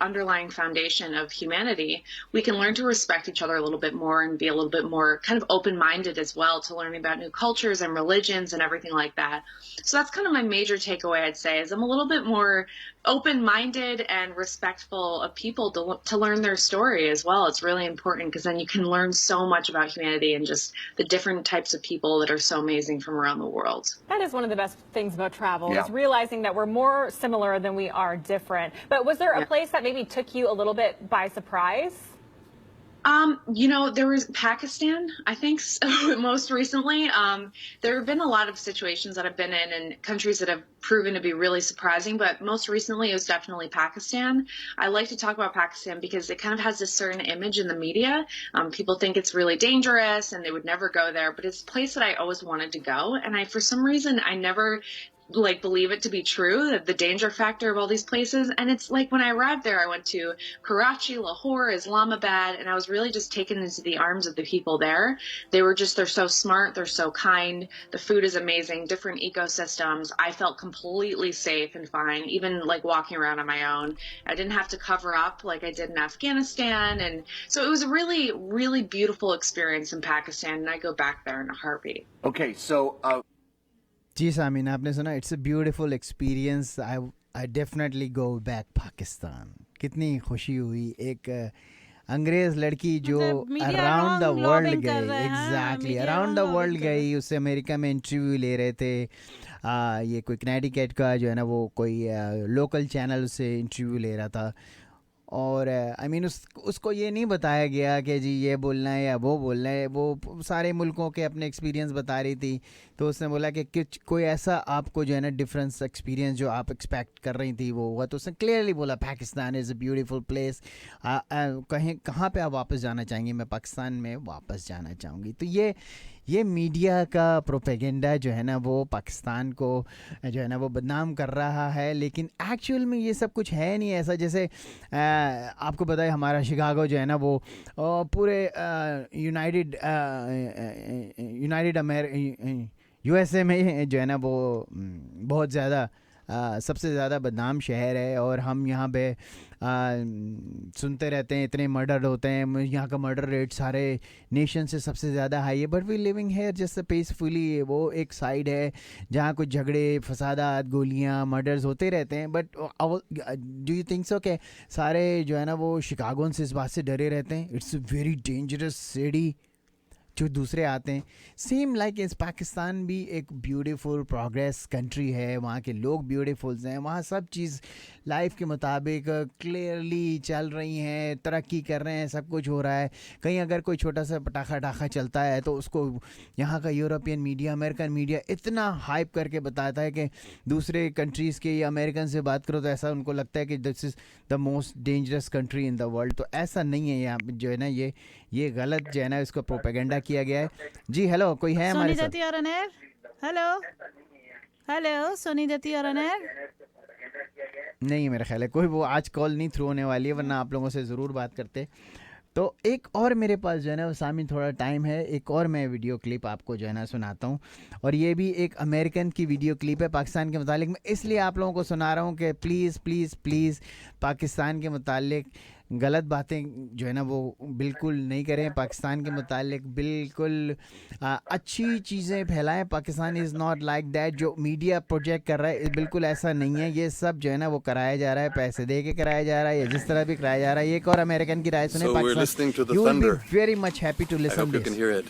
underlying foundation of humanity, we can learn to respect each other a little bit more and be a little bit more kind of open-minded as well to learning about new cultures and religions and everything like that. So that's kind of my major takeaway, I'd say, is I'm a little bit more open-minded and respectful of people to learn their story as well. It's really important because then you can learn so much about humanity and just the different types of people that are so amazing from around the world. That is one of the best things about travel, Yeah. is realizing that we're more similar than we are different. But was there a place that maybe took you a little bit by surprise? There was Pakistan, I think, most recently. There have been a lot of situations that I've been in and countries that have proven to be really surprising, but most recently it was definitely Pakistan. I like to talk about Pakistan because it kind of has this certain image in the media. People think it's really dangerous and they would never go there, but it's a place that I always wanted to go. And for some reason, I never believe it to be true, that the danger factor of all these places. And it's like when I arrived there, I went to Karachi, Lahore, Islamabad, and I was really just taken into the arms of the people there. They're so smart, they're so kind, the food is amazing, different ecosystems. I felt completely safe and fine, even like walking around on my own. I didn't have to cover up like I did in Afghanistan. And so it was a really, really beautiful experience in Pakistan, and I go back there in a heartbeat. Okay, so जी सामीन, आपने सुना, it's a beautiful experience, I definitely go back Pakistan. कितनी खुशी हुई, एक अंग्रेज लड़की जो अराउंड द वर्ल्ड गई, एग्जैक्टली अराउंड द वर्ल्ड गई, उससे अमेरिका में इंटरव्यू ले रहे थे. ये कोई कनेटिकट का जो है ना, वो कोई लोकल चैनल से इंटरव्यू ले रहा था. और आई मीन उसको ये नहीं बताया गया कि जी ये बोलना है या वो बोलना है. वो सारे मुल्कों के अपने एक्सपीरियंस बता रही थी. तो उसने बोला कि कोई ऐसा आपको जो है ना डिफरेंस एक्सपीरियंस जो आप एक्सपेक्ट कर रही थी वो हुआ. तो उसने क्लियरली बोला Pakistan is a beautiful place. कहाँ पे आप वापस जाना चाहेंगी? मैं पाकिस्तान में वापस जाना चाहूँगी. तो ये मीडिया का प्रोपेगेंडा जो है ना, वो पाकिस्तान को जो है ना वो बदनाम कर रहा है. लेकिन एक्चुअल में ये सब कुछ है नहीं ऐसा. जैसे आपको पता है हमारा शिकागो जो है ना, वो पूरे यूनाइटेड यूएसए में जो है ना, वो बहुत ज़्यादा सबसे ज़्यादा बदनाम शहर है. और हम यहाँ पे सुनते रहते हैं इतने मर्डर होते हैं. यहाँ का मर्डर रेट सारे नेशन से सबसे ज़्यादा हाई है. But we living here just peacefully. वो एक साइड है जहाँ कुछ झगड़े, फसादात, गोलियाँ, मर्डर्स होते रहते हैं. But do you think so कि सारे जो है ना वो शिकागोन से इस बात से डरे रहते हैं? It's a very dangerous city. जो दूसरे आते हैं सेम लाइक इस पाकिस्तान भी एक ब्यूटीफुल प्रोग्रेस कंट्री है. वहाँ के लोग ब्यूटीफुल्स हैं. वहाँ सब चीज़ लाइफ के मुताबिक क्लियरली चल रही हैं, तरक्की कर रहे हैं, सब कुछ हो रहा है. कहीं अगर कोई छोटा सा पटाखा चलता है तो उसको यहाँ का यूरोपियन मीडिया, अमेरिकन मीडिया इतना हाइप करके बताता है कि दूसरे कंट्रीज़ के या अमेरिकन से बात करो तो ऐसा उनको लगता है कि this is the most dangerous country in the world. तो ऐसा नहीं है. यहाँ जो है ना ये गलत जो है ना इसको प्रोपेगेंडा किया गया है. जी हेलो, कोई है हमारे साथ? हेलो सोनी दत्ती और अनहर. नहीं, मेरा ख्याल है कोई वो आज कॉल नहीं थ्रू होने वाली है, वरना आप लोगों से ज़रूर बात करते. तो एक और मेरे पास जो है ना वो सामने थोड़ा टाइम है, एक और मैं वीडियो क्लिप आपको जो है ना सुनाता हूँ. और ये भी एक अमेरिकन की वीडियो क्लिप है पाकिस्तान के मुतालिक. मैं इसलिए आप लोगों को सुना रहा हूँ कि प्लीज़ प्लीज़ प्लीज़ पाकिस्तान के मुतालिक गलत बातें जो है ना वो बिल्कुल नहीं करें. पाकिस्तान के मुतालिक बिल्कुल अच्छी चीज़ें फैलाएं. Pakistan is not like that. जो मीडिया प्रोजेक्ट कर रहा है बिल्कुल ऐसा नहीं है. ये सब जो है ना वो कराया जा रहा है, पैसे दे के कराया जा रहा है, या जिस तरह भी कराया जा रहा है. एक और अमेरिकन की राय सुने. Pakistan, you will be very much happy to listen this.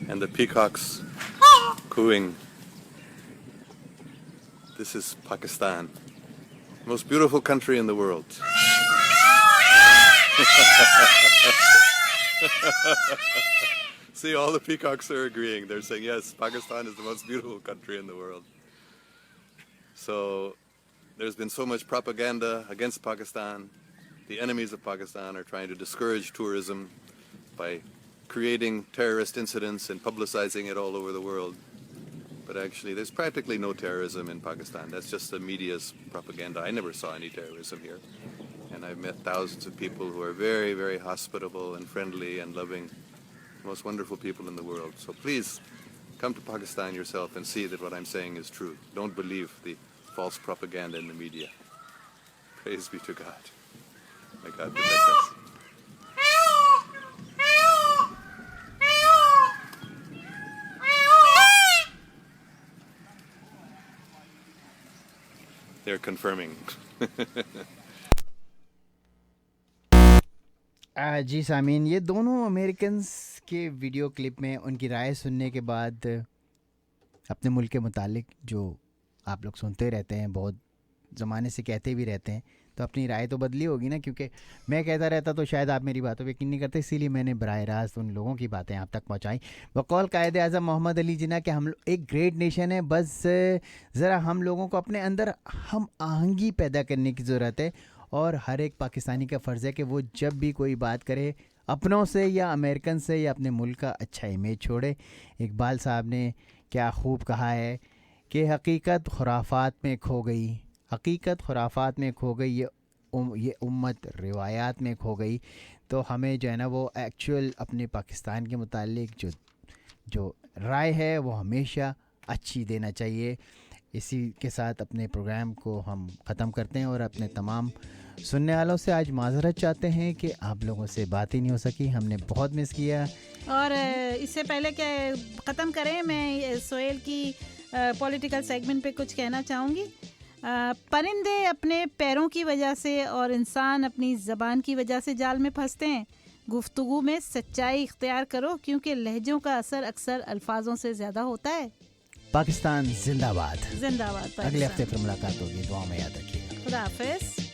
And the peacocks cooing. This is Pakistan, most beautiful country in the world. See, all the peacocks are agreeing. They're saying, yes, Pakistan is the most beautiful country in the world. So there's been so much propaganda against Pakistan. The enemies of Pakistan are trying to discourage tourism by creating terrorist incidents and publicizing it all over the world. But actually, there's practically no terrorism in Pakistan. That's just the media's propaganda. I never saw any terrorism here. And I've met thousands of people who are very, very hospitable and friendly and loving. The most wonderful people in the world. So please, come to Pakistan yourself and see that what I'm saying is true. Don't believe the false propaganda in the media. Praise be to God. May God protect us. They're confirming. जी सामीन, ये दोनों Americans के video clip में उनकी राय सुनने के बाद अपने मुल्क के मुतालिक जो आप लोग सुनते रहते हैं, बहुत ज़माने से कहते भी रहते हैं, तो अपनी राय तो बदली होगी ना, क्योंकि मैं कहता रहता तो शायद आप मेरी बातों पर यकीन नहीं करते, इसीलिए मैंने बराह रास्त उन लोगों की बातें आप तक पहुंचाई। बकौल कायदे आज़म मोहम्मद अली जिन्ना कि हम एक ग्रेट नेशन है, बस ज़रा हम लोगों को अपने अंदर हम आहंगी पैदा करने की ज़रूरत है, और हर एक पाकिस्तानी का फ़र्ज़ है कि वो जब भी कोई बात करे अपनों से या अमेरिकन से या अपने मुल्क का अच्छा इमेज छोड़े। इकबाल साहब ने क्या खूब कहा है कि हकीकत खुराफात में खो गई, हकीकत खुराफात में खो गई, ये उम्मत रिवायात में खो गई। तो हमें जो है ना वो एक्चुअल अपने पाकिस्तान के मुतालिक जो राय है वो हमेशा अच्छी देना चाहिए। इसी के साथ अपने प्रोग्राम को हम ख़त्म करते हैं और अपने तमाम सुनने वालों से आज माज़रत चाहते हैं कि आप लोगों से बात ही नहीं हो सकी, हमने बहुत मिस किया। और इससे पहले कि ख़त्म करें, मैं सोहेल की पॉलिटिकल सेगमेंट पे कुछ कहना चाहूँगी। परिंदे अपने पैरों की वजह से और इंसान अपनी ज़बान की वजह से जाल में फंसते हैं। गुफ्तगू में सच्चाई इख्तियार करो, क्योंकि लहजों का असर अक्सर अल्फाजों से ज़्यादा होता है। पाकिस्तान जिंदाबाद। जिंदाबाद। अगले हफ्ते फिर मुलाकात होगी, दुआ में याद रखिएगा। खुदा हाफिज़।